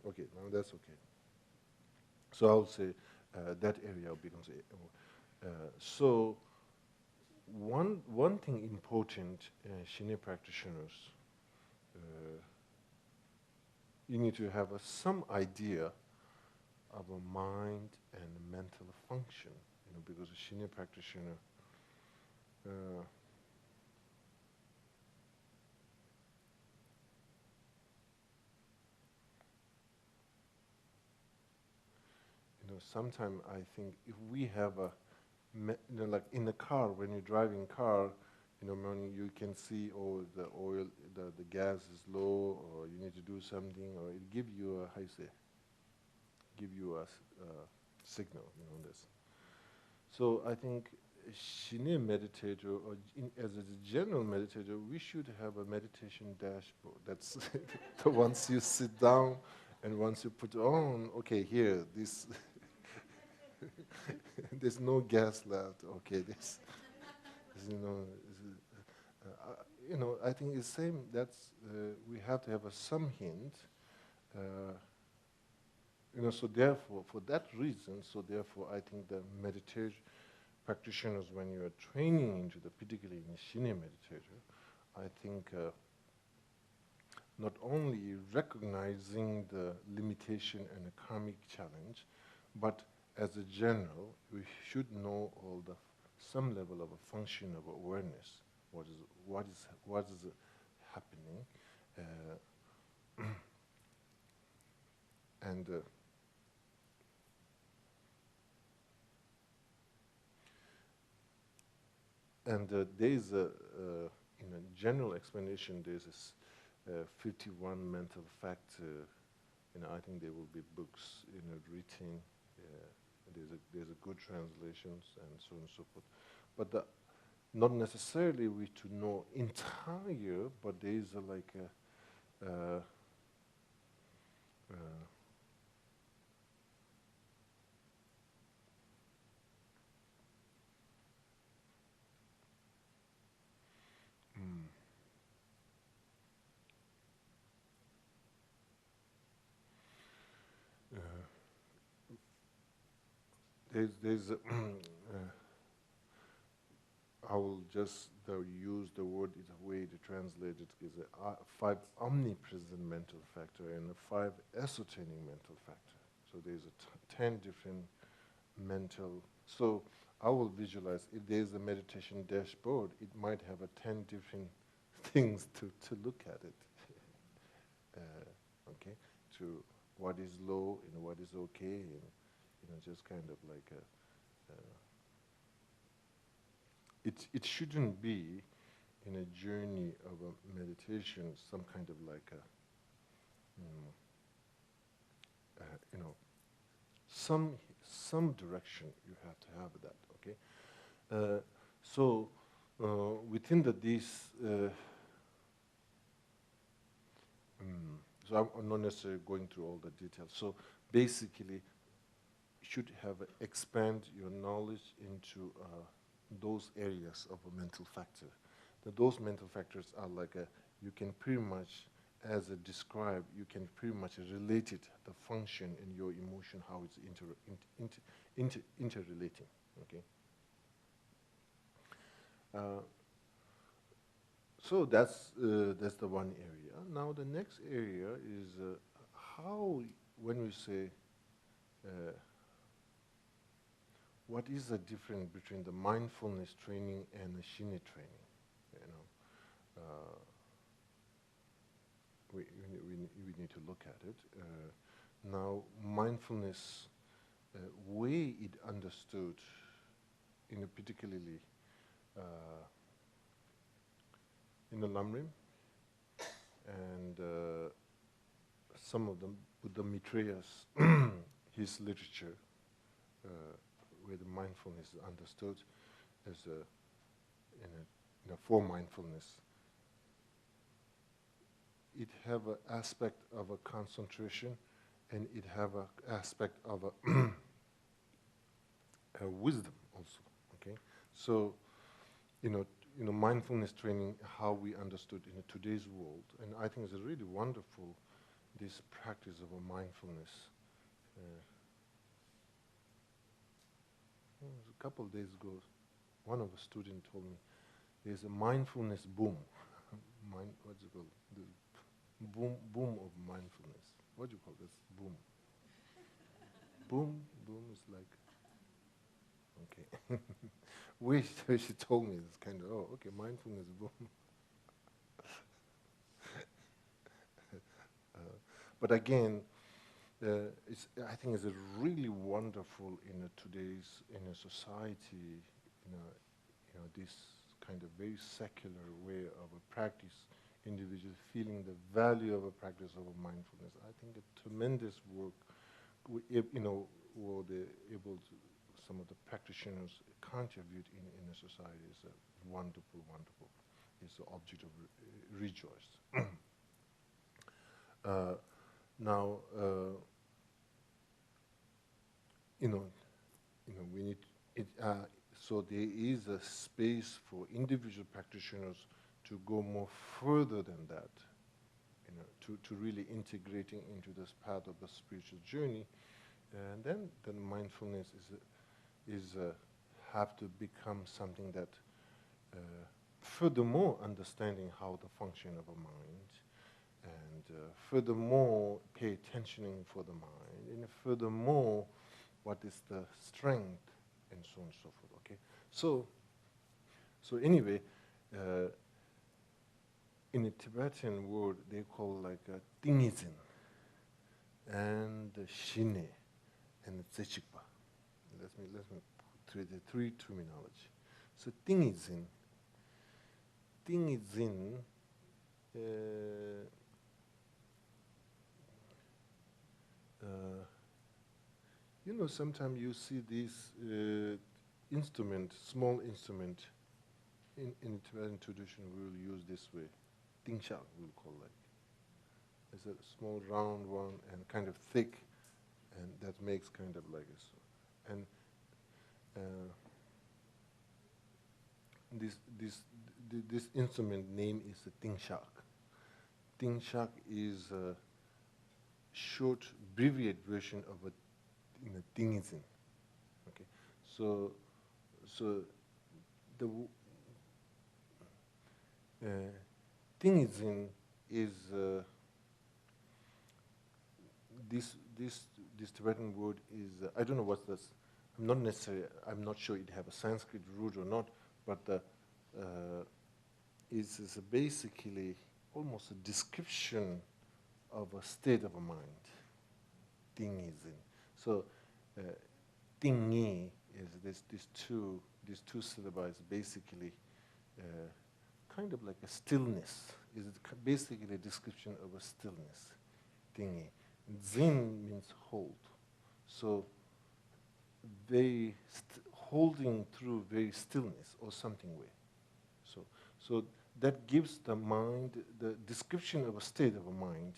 okay, now that's okay. So I'll say that area becomes, so one thing important, Shinne practitioners, you need to have some idea of a mind and mental function, because a Shinne practitioner, sometimes I think if we have like in the car, when you're driving car, when you can see, oh, the oil, the gas is low, or you need to do something, or it give you a, how you say, give you a signal, this. So I think Shinne meditator, or as a general meditator, we should have a meditation dashboard. That's the once you sit down and once you put on, okay, here, this, there's no gas left. Okay, this I think it's same. That's we have to have some hint. So therefore, for that reason, so therefore, I think the meditation practitioners, when you are training into the, particularly in Shinne meditator, I think not only recognizing the limitation and the karmic challenge, but as a general, we should know all the some level of a function of awareness. What is happening, and there is in a general explanation, there's this 51 mental factor. I think there will be books, written. There's a good translations and so on and so forth. But not necessarily we to know entire, but there is like a there's I will just use the word in a way to translate it is 5 omnipresent mental factor and 5 ascertaining mental factor. So there's 10 different mental. So I will visualize if there's a meditation dashboard, it might have 10 different things to look at it. Okay, to what is low and what is okay, and just kind of like it shouldn't be in a journey of a meditation some kind of like some direction you have to have that. Okay, so within these. So I'm not necessarily going through all the details. So basically, you should have expand your knowledge into those areas of a mental factor. Those mental factors are like you can pretty much, as a describe, you can pretty much relate it, the function in your emotion, how it's interrelating. Okay. So that's the one area. Now the next area is how, when we say, what is the difference between the mindfulness training and the Shinne training? We need to look at it. Now mindfulness, way it understood in a particularly in the Lamrim, and some of them, Buddha Maitreya's, his literature, where the mindfulness is understood as for mindfulness. It have an aspect of a concentration, and it have an aspect of a wisdom also. Okay, So, mindfulness training, how we understood in today's world, and I think it's really wonderful, this practice of a mindfulness. A couple of days ago, one of the students told me there's a mindfulness boom. What's it called? The boom of mindfulness. What do you call this? Boom. Boom is like, okay. Wish she told me this kind of, oh, okay, mindfulness boom. But again, I think it's really wonderful in today's a society, this kind of very secular way of a practice, individuals feeling the value of a practice of a mindfulness. I think a tremendous work, were they able to, some of the practitioners contribute in a society is wonderful. It's the object of rejoice. Now, we need it. So there is a space for individual practitioners to go more further than that, to really integrating into this path of the spiritual journey, and then mindfulness is have to become something that, furthermore, understanding how the function of a mind, and furthermore, pay attention for the mind, and furthermore, what is the strength, and so on and so forth. Okay, so anyway, in the Tibetan word they call like a tingizin, and shine, and zechikpa. Let me put through the three terminology. So tingizin. Sometimes you see these instrument, small instrument, in Tibetan tradition we will use this way. Tingshak we'll call like. It's a small round one and kind of thick, and that makes kind of like this. And this instrument name is the tingshak. Tingshak is a short, abbreviated version of a tingizin. Okay, so the tingizin is this Tibetan word is I don't know what's this. I'm not sure it have a Sanskrit root or not, but is basically almost a description of a state of a mind. Tingizin. So tingi is these two syllables basically kind of like a stillness. Is basically a description of a stillness. Tingi. Zin means hold. So very holding through very stillness or something way. So that gives the mind the description of a state of a mind.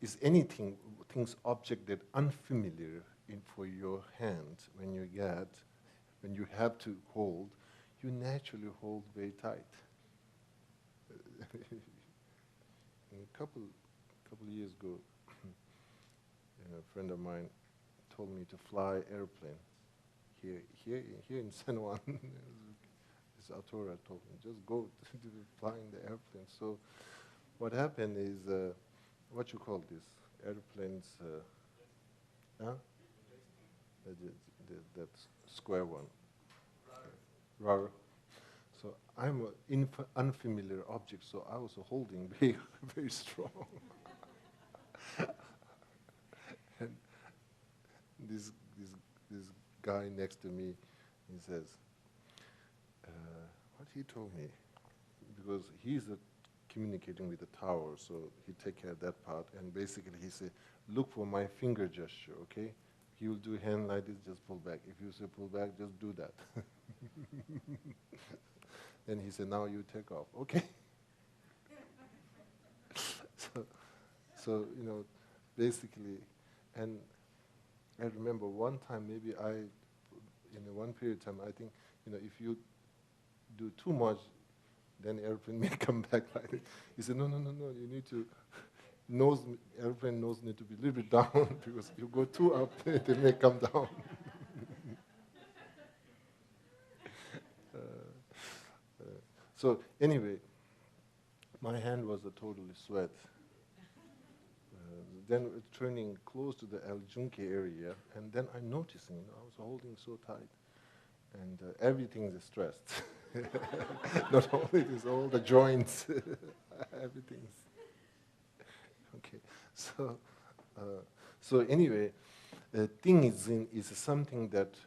Is things object that unfamiliar for your hand when you have to hold, you naturally hold very tight. A couple of years ago, a friend of mine told me to fly airplane here in San Juan. This author told me, just go to flying the airplane. So what happened is, what you call this? Airplanes, that square one. Rudder. So I'm an unfamiliar object, so I was holding very, very strong. And this guy next to me, he says, what he told me, because he's a communicating with the tower, so he take care of that part. And basically he said, look for my finger gesture, okay? He will do hand like this, just pull back. If you say pull back, just do that. Then he said, now you take off, okay? so, basically, and I remember one time, maybe in one period of time, I think, if you do too much, then airplane may come back like that. He said, no, you need to, airplane nose need to be a little bit down, because if you go too up, they may come down. So anyway, my hand was totally sweat. Then turning close to the El Junque area, and then I noticing, I was holding so tight, and everything is stressed. Not only this, all the joints, everything's okay. So anyway, thing is something that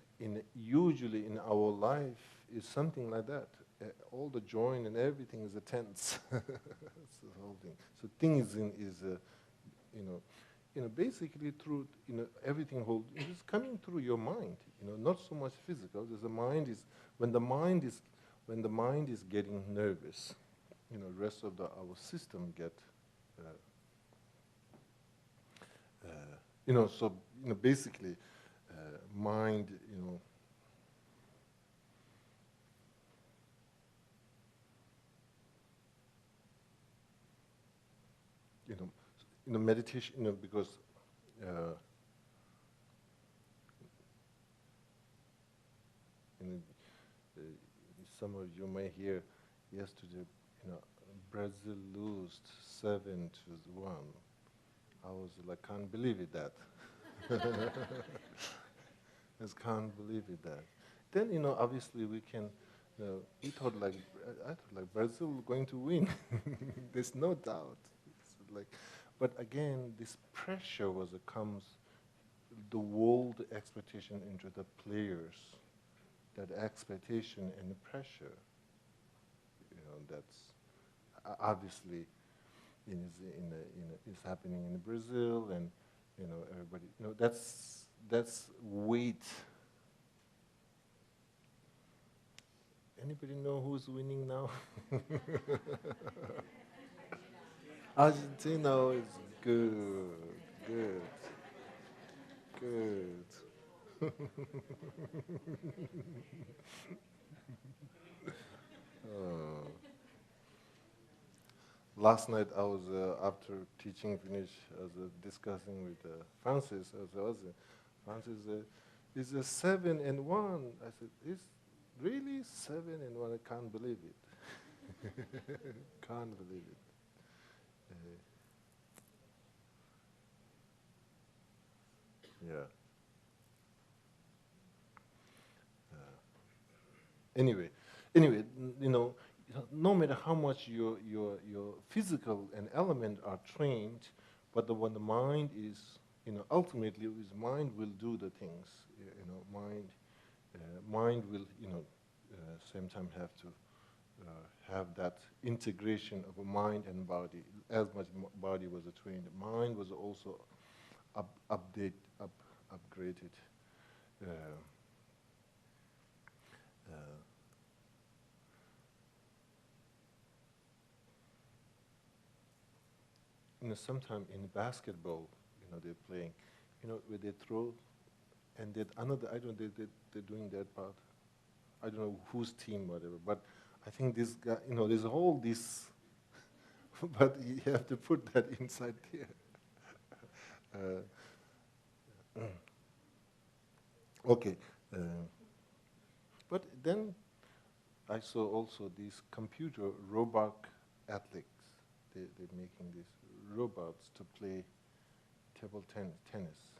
usually in our life is something like that. All the joint and everything is tense. So the whole thing. So thing is basically through everything it's coming through your mind. Not so much physical. There's when the mind is getting nervous, rest of our system get. So basically, mind, meditation, because some of you may hear yesterday, Brazil lost 7-1. I was like, can't believe it that. Just can't believe it that. Then, obviously we can, I thought like Brazil going to win. There's no doubt. But again, this pressure comes, the world expectation into the players, that expectation and the pressure, that's obviously is happening in Brazil, and everybody, that's weight. Anybody know who's winning now? Argentina is good. Last night I was, after teaching finish, I was discussing with Francis. Francis, it's a 7-1. I said, it's really 7-1? I can't believe it. Can't believe it. Yeah. Anyway, no matter how much your physical and element are trained, but when the mind is, ultimately his mind will do the things. Mind will, same time have to have that integration of a mind and body. As much body was trained, mind was also upgraded. Sometime in basketball, they're playing, where they throw, and that another, I don't know, they're doing that part. I don't know whose team, whatever, but I think this guy, there's all this, but you have to put that inside there. Okay. But then I saw also these computer robot athletes. They're making these robots to play table tennis.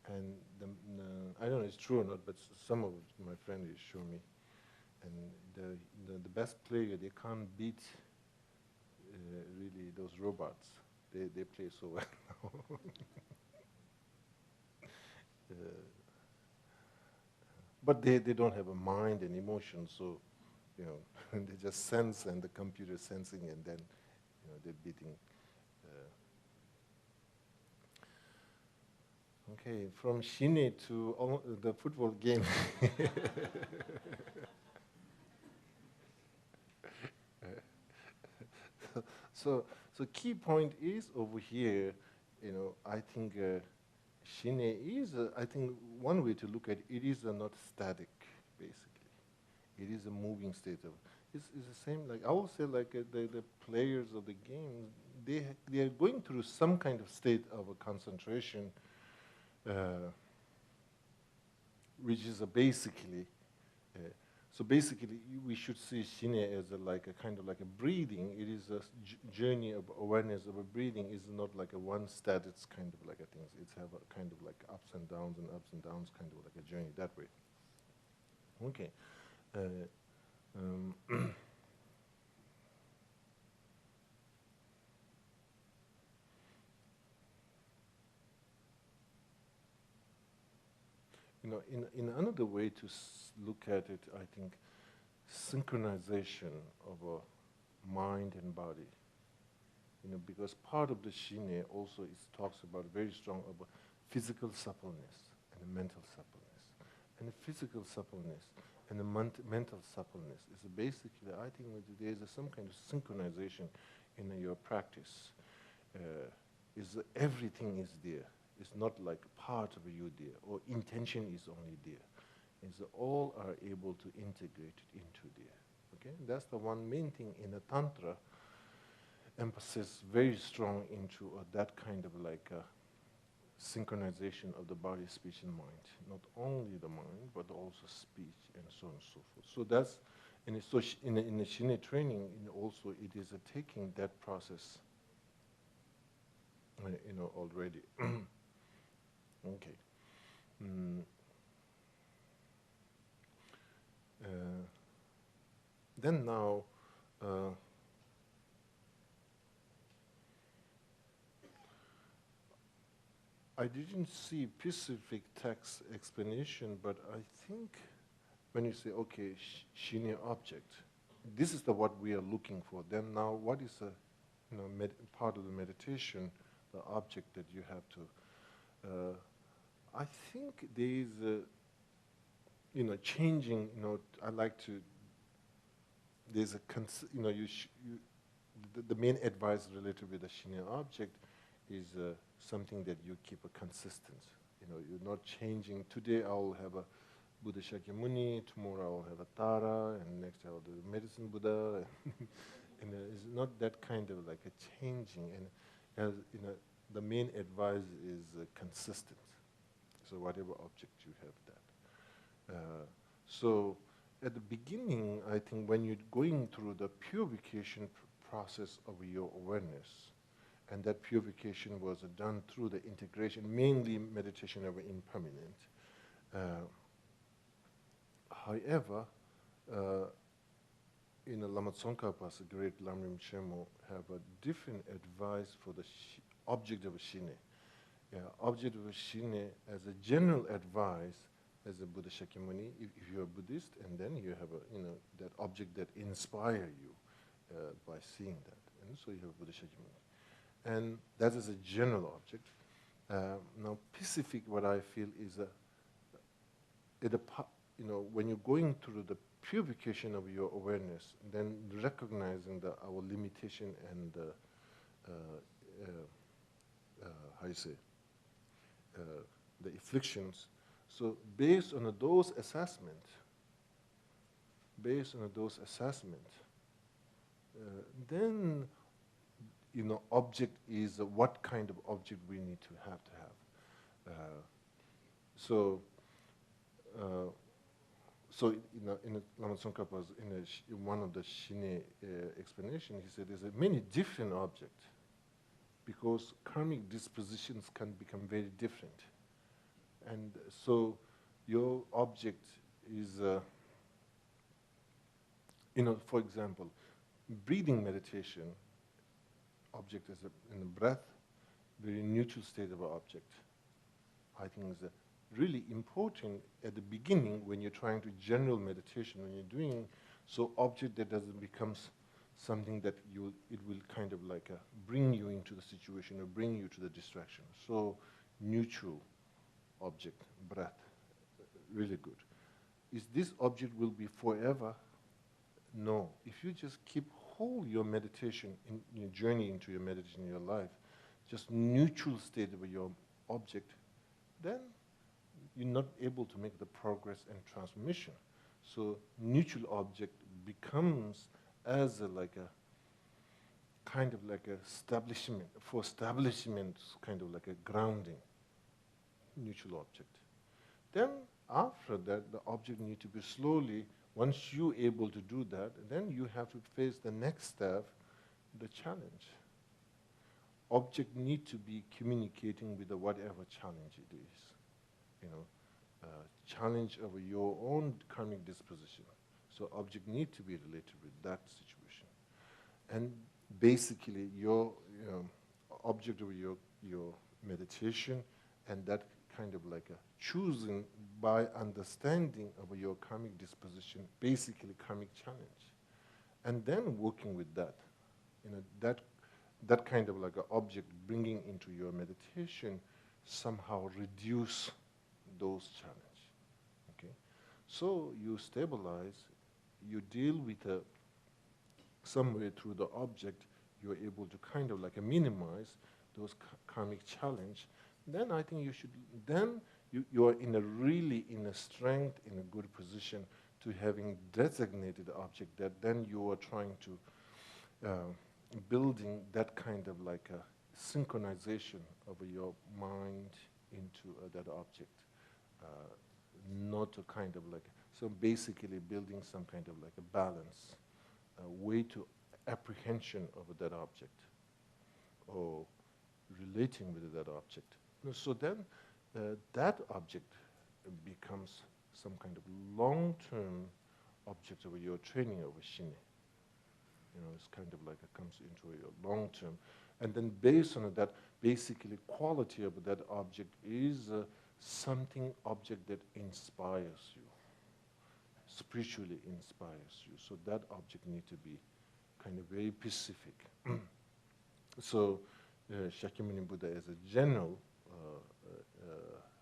And I don't know if it's true or not, but some of my friends show me. And the best player, they can't beat really those robots. They play so well. But they don't have a mind and emotion, so they just sense, and the computer sensing, and then repeating. Okay, from Shine to the football game. So key point is over here, I think Shine is, I think one way to look at it is not static, basically. It is a moving state of, it's the same, like I will say like the players of the game, they are going through some kind of state of a concentration, which is basically, so basically we should see Shine as like a kind of like a breathing. It is a journey of awareness of a breathing. It's not like a one static kind of like a thing. It's have a kind of like ups and downs, kind of like a journey that way. Okay. In another way to look at it, I think synchronization of a mind and body. Because part of the Shine also talks about very strong about physical suppleness and mental suppleness. And the physical suppleness and the mental suppleness is basically, I think there is some kind of synchronization in your practice. Everything is there. It's not like part of you there, or intention is only there. It's all are able to integrate it into there. Okay, that's the one main thing in the Tantra. Emphasis very strong into that kind of like synchronization of the body, speech, and mind. Not only the mind, but also speech, and so on and so forth. So that's, and so in the Shine training, also it is taking that process, already. Okay. Then now, I didn't see specific text explanation, but I think when you say, okay, Shine object, this is what we are looking for. Then now, what is part of the meditation, the object that you have to? I think there is changing. I like to. There's a the main advice related with the Shine object is something that you keep a consistent. You're not changing. Today I'll have a Buddha Shakyamuni, tomorrow I'll have a Tara, and next I'll do medicine Buddha. And it's not that kind of like a changing. And as the main advice is consistent. So whatever object you have that. So at the beginning, I think when you're going through the purification process of your awareness, and that purification was done through the integration, mainly meditation of impermanent. However, Lama Tsongkhapa's great Lamrim Shemo have a different advice for the object of Shine. Object of Shine as a general advice as a Buddha Shakyamuni, if you're a Buddhist, and then you have that object that inspire you by seeing that. And so you have Buddha Shakyamuni. And that is a general object. Now, specific, what I feel is when you're going through the purification of your awareness, then recognizing our limitation and the afflictions. So based on those assessments, then object is what kind of object we need to have. In Lama Tsongkhapa's in one of the Shine explanation, he said there's many different objects because karmic dispositions can become very different, and so your object is, for example, breathing meditation. Object is in the breath, very neutral state of an object. I think is really important at the beginning when you're trying to general meditation, when you're doing so object that doesn't become something that it will kind of like bring you into the situation or bring you to the distraction. So neutral object, breath, really good. Is this object will be forever? No. If you just keep whole your meditation, in your journey into your meditation in your life, just neutral state of your object, then you're not able to make the progress and transformation. So neutral object becomes as like a kind of like a establishment, for establishment, kind of like a grounding, neutral object. Then after that, the object needs to be slowly, once you're able to do that, then you have to face the next step, the challenge. Object need to be communicating with the whatever challenge it is. You know, challenge of your own karmic disposition. So object need to be related with that situation. And basically your object of your meditation and that kind of like a choosing by understanding of your karmic disposition, basically karmic challenge. And then working with that, that kind of like an object bringing into your meditation somehow reduce those challenge. Okay, so you stabilize, you deal with some way through the object, you're able to kind of like minimize those karmic challenge. Then I think you should. Then you are in a strength, in a good position to having designated the object that then you are trying to building that kind of like a synchronization of your mind into that object. Not a kind of like, so basically building some kind of like a balance, a way to apprehension of that object or relating with that object. So then that object becomes some kind of long-term object of your training of Shine. It's kind of like it comes into your long-term. And then based on that, basically quality of that object is something object that inspires you, spiritually inspires you. So that object needs to be kind of very specific. So Shakyamuni Buddha as a general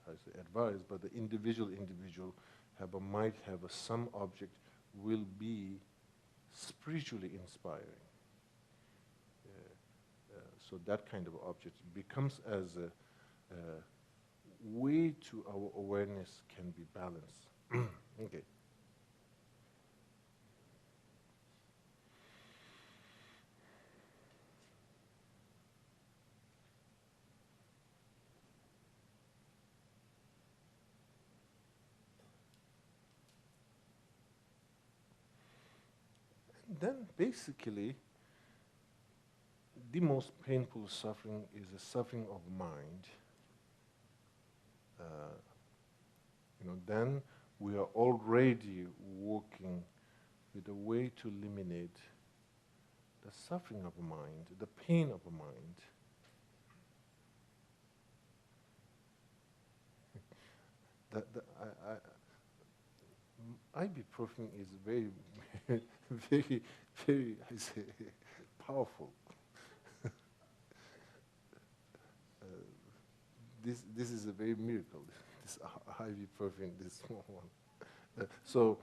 has advised, but the individual might have some object will be spiritually inspiring. So that kind of object becomes as a way to our awareness can be balanced. Okay. Then basically, the most painful suffering is the suffering of mind. Then we are already working with a way to eliminate the suffering of mind, the pain of mind. Ibuprofen is very, very, very, I say, powerful. This is a very miracle. This ibuprofen, this small one. So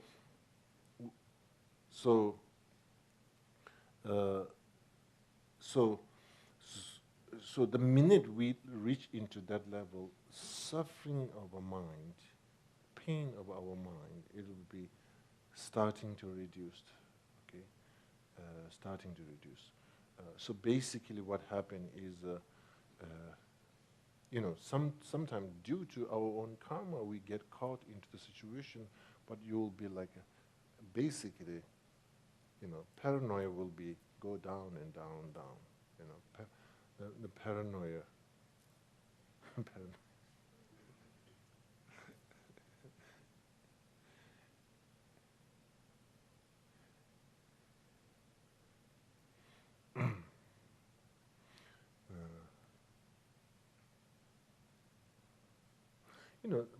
the minute we reach into that level, suffering of a mind, pain of our mind, it will be starting to reduce. Okay, starting to reduce. So basically, what happened is, sometimes due to our own karma, we get caught into the situation, but you will be like, basically, paranoia will be go down and down, down. The paranoia.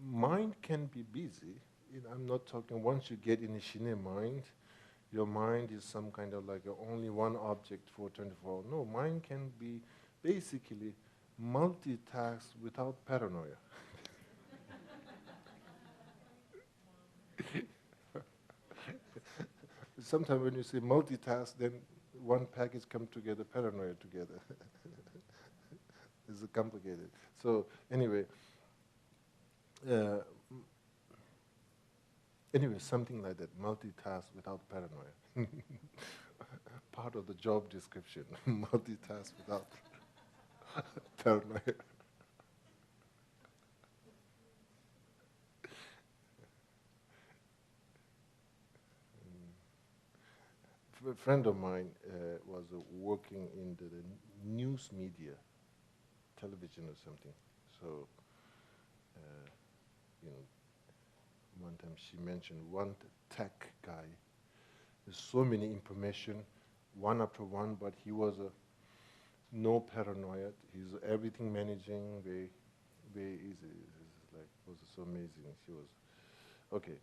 Mind can be busy. I'm not talking, once you get in a Shine mind, your mind is some kind of like only one object for 24 hours. No, mind can be basically multitask without paranoia. Sometimes when you say multitask, then one package come together, paranoia together. It's complicated. So anyway, uh, something like that, multitask without paranoia. Part of the job description, multitask without paranoia. A friend of mine was working in the news media, television or something. So, you know, one time she mentioned one tech guy. There's so many information, one after one, but he was no paranoia. He's everything managing very, very easy. It's like it was so amazing. She was okay.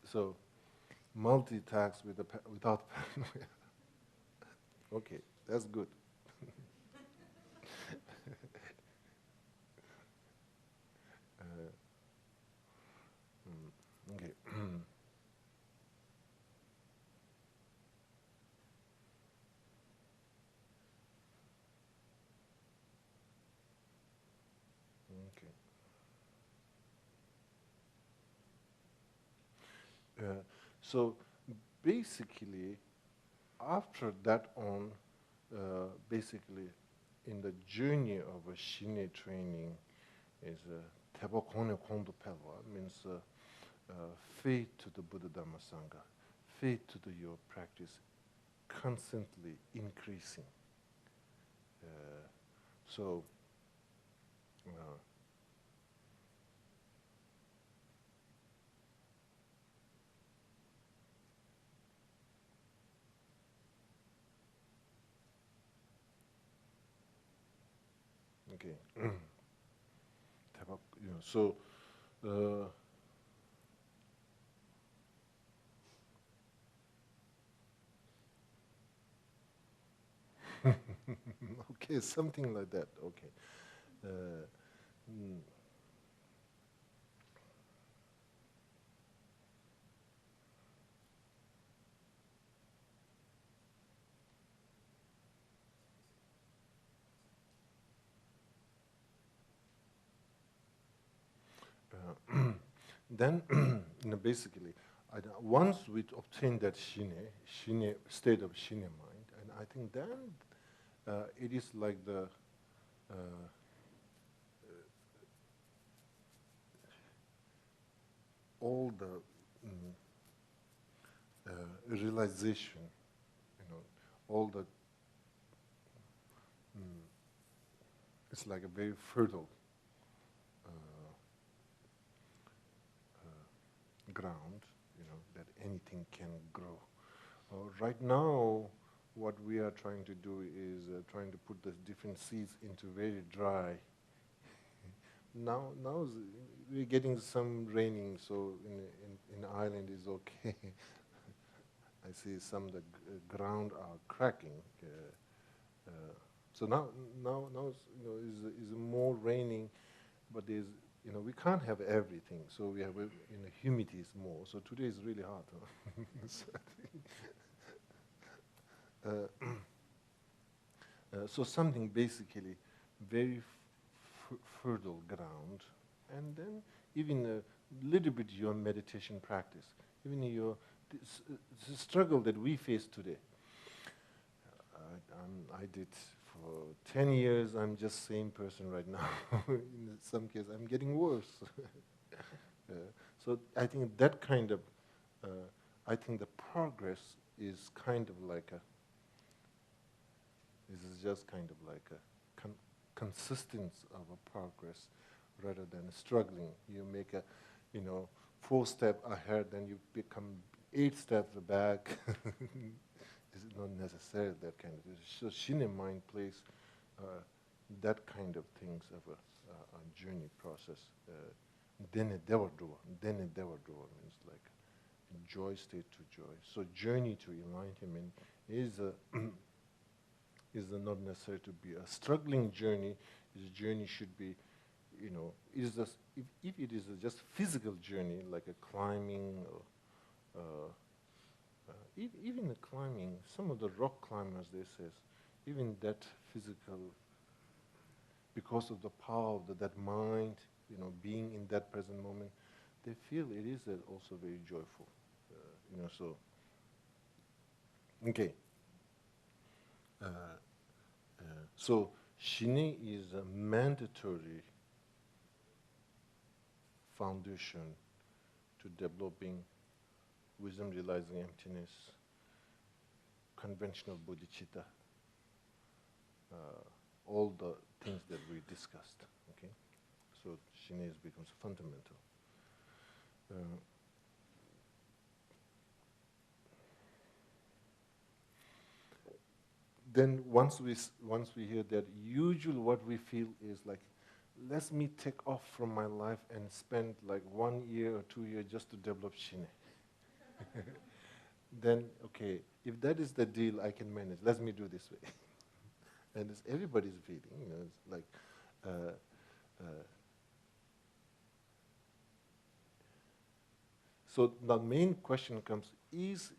So multitask without paranoia. Okay, that's good. Okay. Okay. So basically, after that on, basically, in the journey of a Shine training, is Tebokone Kondo Pelwa, means faith to the Buddha Dhamma Sangha, faith to your practice, constantly increasing. So, okay, so. Okay, something like that. Okay. Mm. Then, basically, once we obtain that shine state of shine mind, and I think then it is like the all the realization, all the it's like a very fertile ground, that anything can grow. Right now, what we are trying to do is trying to put the different seeds into very dry. Now we're getting some raining, so in Ireland is okay. I see some the ground are cracking. So now is more raining, but there's we can't have everything. So we have humidity is more. So today is really hot. So something basically very fertile ground, and then even a little bit your meditation practice, even your the struggle that we face today. I did for 10 years. I'm just same person right now. In some cases, I'm getting worse. So I think that kind of, I think the progress is kind of like this is just kind of like a consistence of a progress rather than struggling. You make a, 4 steps ahead, then you become 8 steps back. It's not necessarily that kind of. So Shine mind plays that kind of things of a journey process. Dene dewa means like joy state to joy. So journey to enlightenment is not necessary to be a struggling journey. This journey should be, is this, if it is a just physical journey, like a climbing, or, even the climbing, some of the rock climbers, they says, even that physical, because of the power of that mind, being in that present moment, they feel it is also very joyful, so, okay. So, Shini is a mandatory foundation to developing wisdom realizing emptiness, conventional bodhicitta, all the things that we discussed, okay? So Shini becomes fundamental. Then once we hear that, usually what we feel is like, let me take off from my life and spend like 1 year or 2 years just to develop Shini. Then, okay, if that is the deal, I can manage. Let me do this way. And it's everybody's feeling, it's like, so the main question comes, is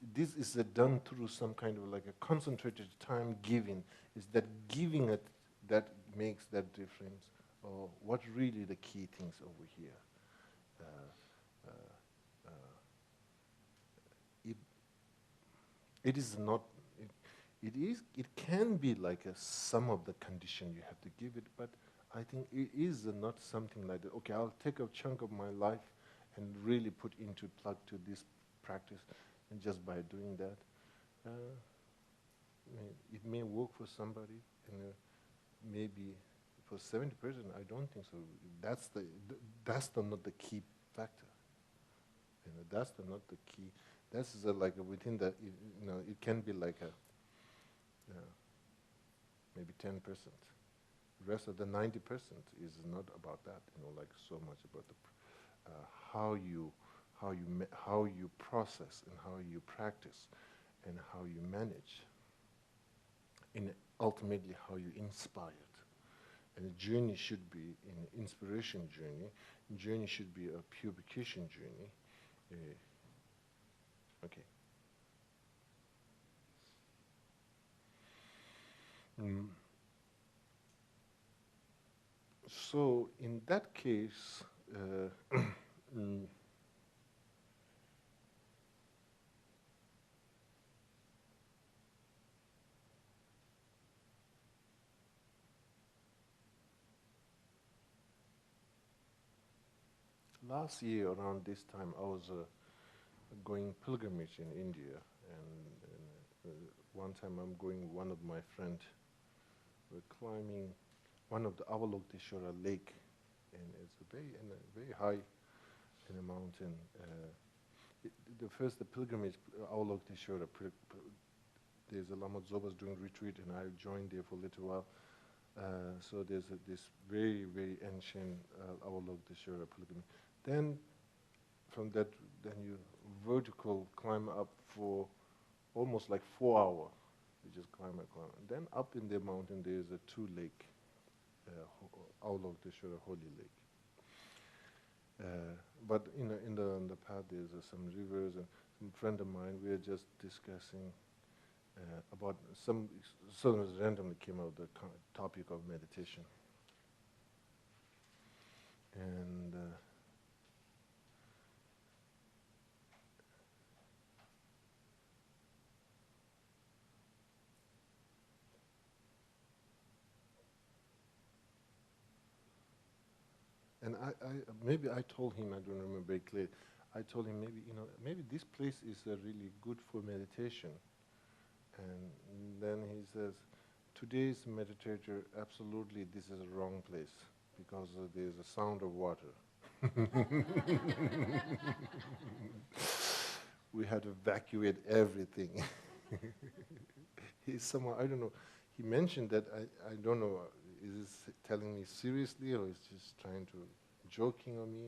done through some kind of like a concentrated time giving? Is that giving it that makes that difference? Or what really the key things over here? It is not, it can be like some of the condition you have to give it, but I think it is not something like that. Okay, I'll take a chunk of my life and really put into plug to this practice, and just by doing that, it may work for somebody, and maybe for 70%, I don't think so. That's not the key factor. That's not the key. That's like within the, it can be like maybe 10%. The rest of the 90% is not about that. Like so much about the how you process and how you practice and how you manage, and ultimately how you inspire it. And the journey should be an inspiration journey. Journey should be a purification journey. Okay. So in that case, last year around this time, I was going pilgrimage in India, and one time I'm going with one of my friends. We're climbing one of the Avalokiteshvara lake, and it's very high in a mountain. The pilgrimage, Avalokiteshvara, there's a Lama Zoba's doing retreat, and I joined there for a little while. So there's this very, very ancient Avalokiteshvara pilgrimage. Then from that, then you vertical climb up for almost like 4 hours. You just climb and climb. And then up in the mountain, there's a 2 lake, Avalokiteshvara Holy Lake. But in the path, there's some rivers, and some friend of mine, we were just discussing about some randomly came out the topic of meditation. And maybe I told him, I don't remember very clearly, I told him maybe this place is really good for meditation. And then he says, today's meditator, absolutely this is a wrong place because there's a sound of water. We had to evacuate everything. He's somehow, I don't know, he mentioned that, I don't know, is he telling me seriously or is just trying to joking on me?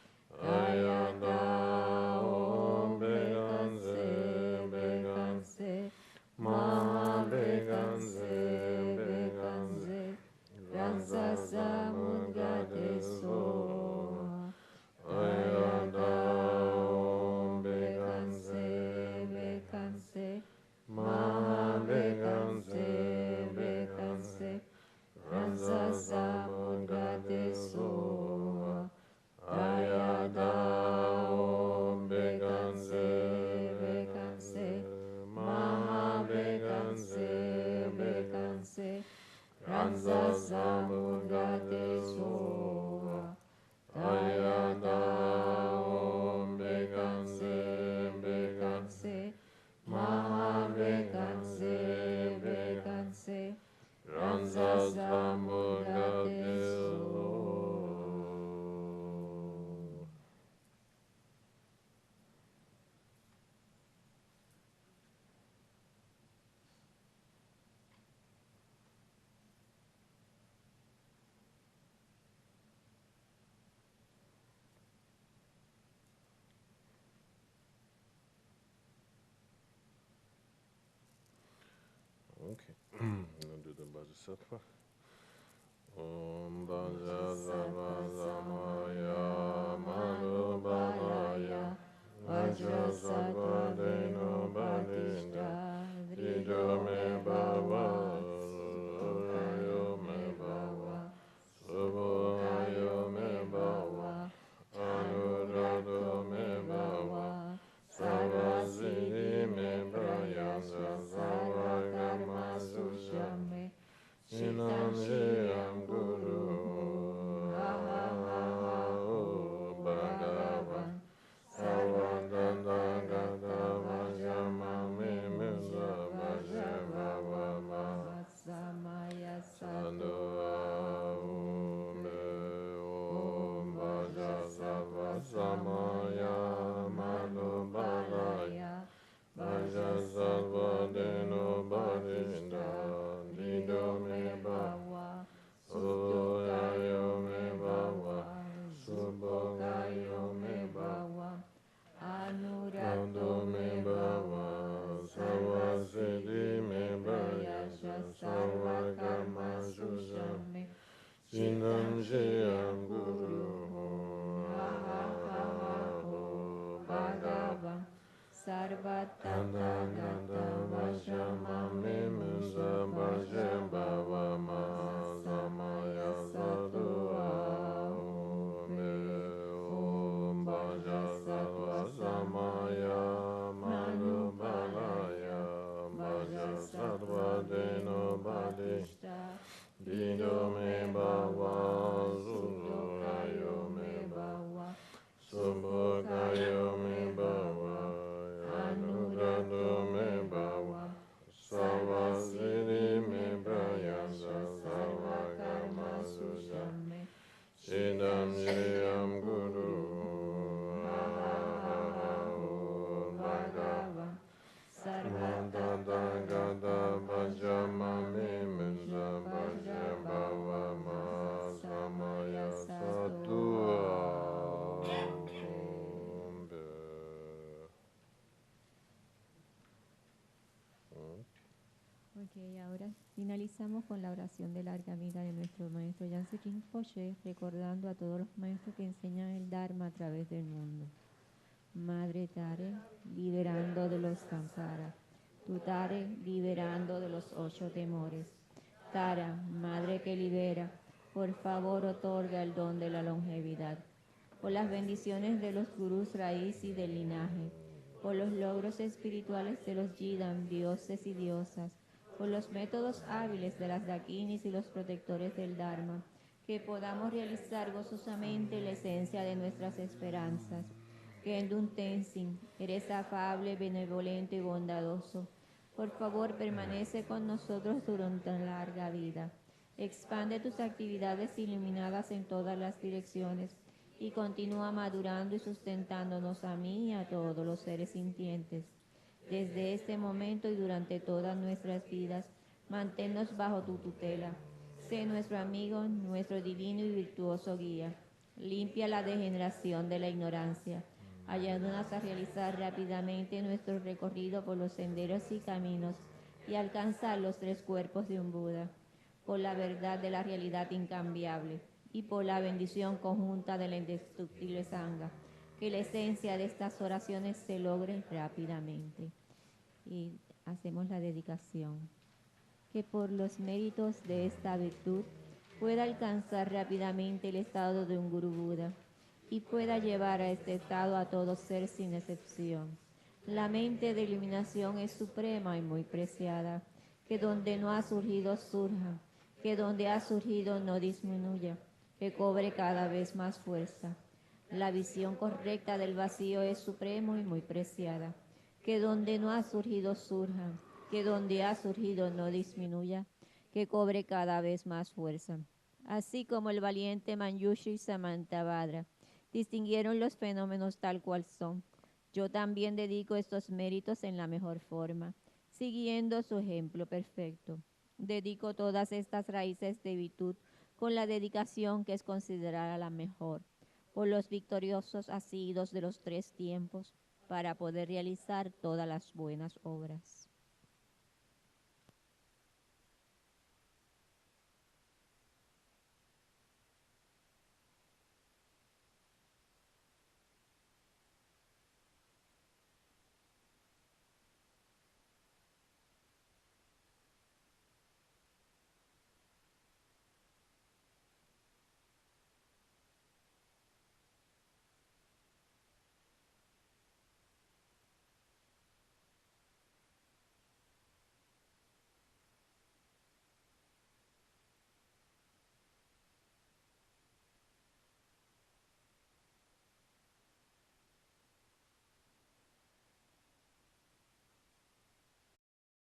Bodhisattva. Om Bodhisattva Samaya Madhubalaya Vajrasattva Deno Badinda Dijo me Bhava Surayo me Bhava Subhayo me Bhava Anurado me Bhava Sarvasiddhi me Prayasa Sarva Karma Sushame Shinam Shiyam Guru Bhagavan Sarvadanda Gata Vajamami Musa Vajavavama Samaya Sadhu Om Vajrasattva Samaya Madhubalaya Vajrasattva Deno Badinda Dido me Bhava Surayo me Bhava Subhayo me Bhava Anurado me Bhava Sarvasiddhi me Prayasa Sarva Karma Sushame Shinam Shiyam Guru Bhagavan Sarvatata Gata Vajamami Musa Vajavavama Samaya Sadhu Om Vajrasattva Samaya Madhubalaya Vajrasattva Deno Badinda Dido me Bhava Surayo me Bhava Subhayo me Bhava Anurado me Bhava Sarvasiddhi me Prayasa Sarva Karma Sushame Shinam Shiyam Guru Bhagavan Sarvadada Gata Vajamami Musa Vajavavama Samaya Sadhu Ok, ahora finalizamos con la oración de larga vida de nuestro maestro Yangsi Rimpoché, recordando a todos los maestros que enseñan el Dharma a través del mundo. Madre Tare, liberando de los samsara. Tu Tare, liberando de los 8 temores. Tara, Madre que libera, por favor otorga el don de la longevidad. Por las bendiciones de los gurús raíz y del linaje. Por los logros espirituales de los Yidan, dioses y diosas. Por los métodos hábiles de las dakinis y los protectores del Dharma, que podamos realizar gozosamente la esencia de nuestras esperanzas. Gendun Tenzin, eres afable, benevolente y bondadoso. Por favor, permanece con nosotros durante una larga vida. Expande tus actividades iluminadas en todas las direcciones y continúa madurando y sustentándonos a mí y a todos los seres sintientes. Desde este momento y durante todas nuestras vidas, manténnos bajo tu tutela. Sé nuestro amigo, nuestro divino y virtuoso guía. Limpia la degeneración de la ignorancia. Ayúdanos a realizar rápidamente nuestro recorrido por los senderos y caminos y alcanzar los 3 cuerpos de un Buda. Por la verdad de la realidad incambiable y por la bendición conjunta de la indestructible Sangha, que la esencia de estas oraciones se logre rápidamente. Y hacemos la dedicación. Que por los méritos de esta virtud pueda alcanzar rápidamente el estado de un Guru Buda y pueda llevar a este estado a todo ser sin excepción. La mente de iluminación es suprema y muy preciada. Que donde no ha surgido surja, que donde ha surgido no disminuya, que cobre cada vez más fuerza. La visión correcta del vacío es supremo y muy preciada. Que donde no ha surgido surja, que donde ha surgido no disminuya, que cobre cada vez más fuerza. Así como el valiente Manjushri y Samantabhadra distinguieron los fenómenos tal cual son, yo también dedico estos méritos en la mejor forma, siguiendo su ejemplo perfecto. Dedico todas estas raíces de virtud con la dedicación que es considerada la mejor, por los victoriosos asidos de los 3 tiempos, para poder realizar todas las buenas obras.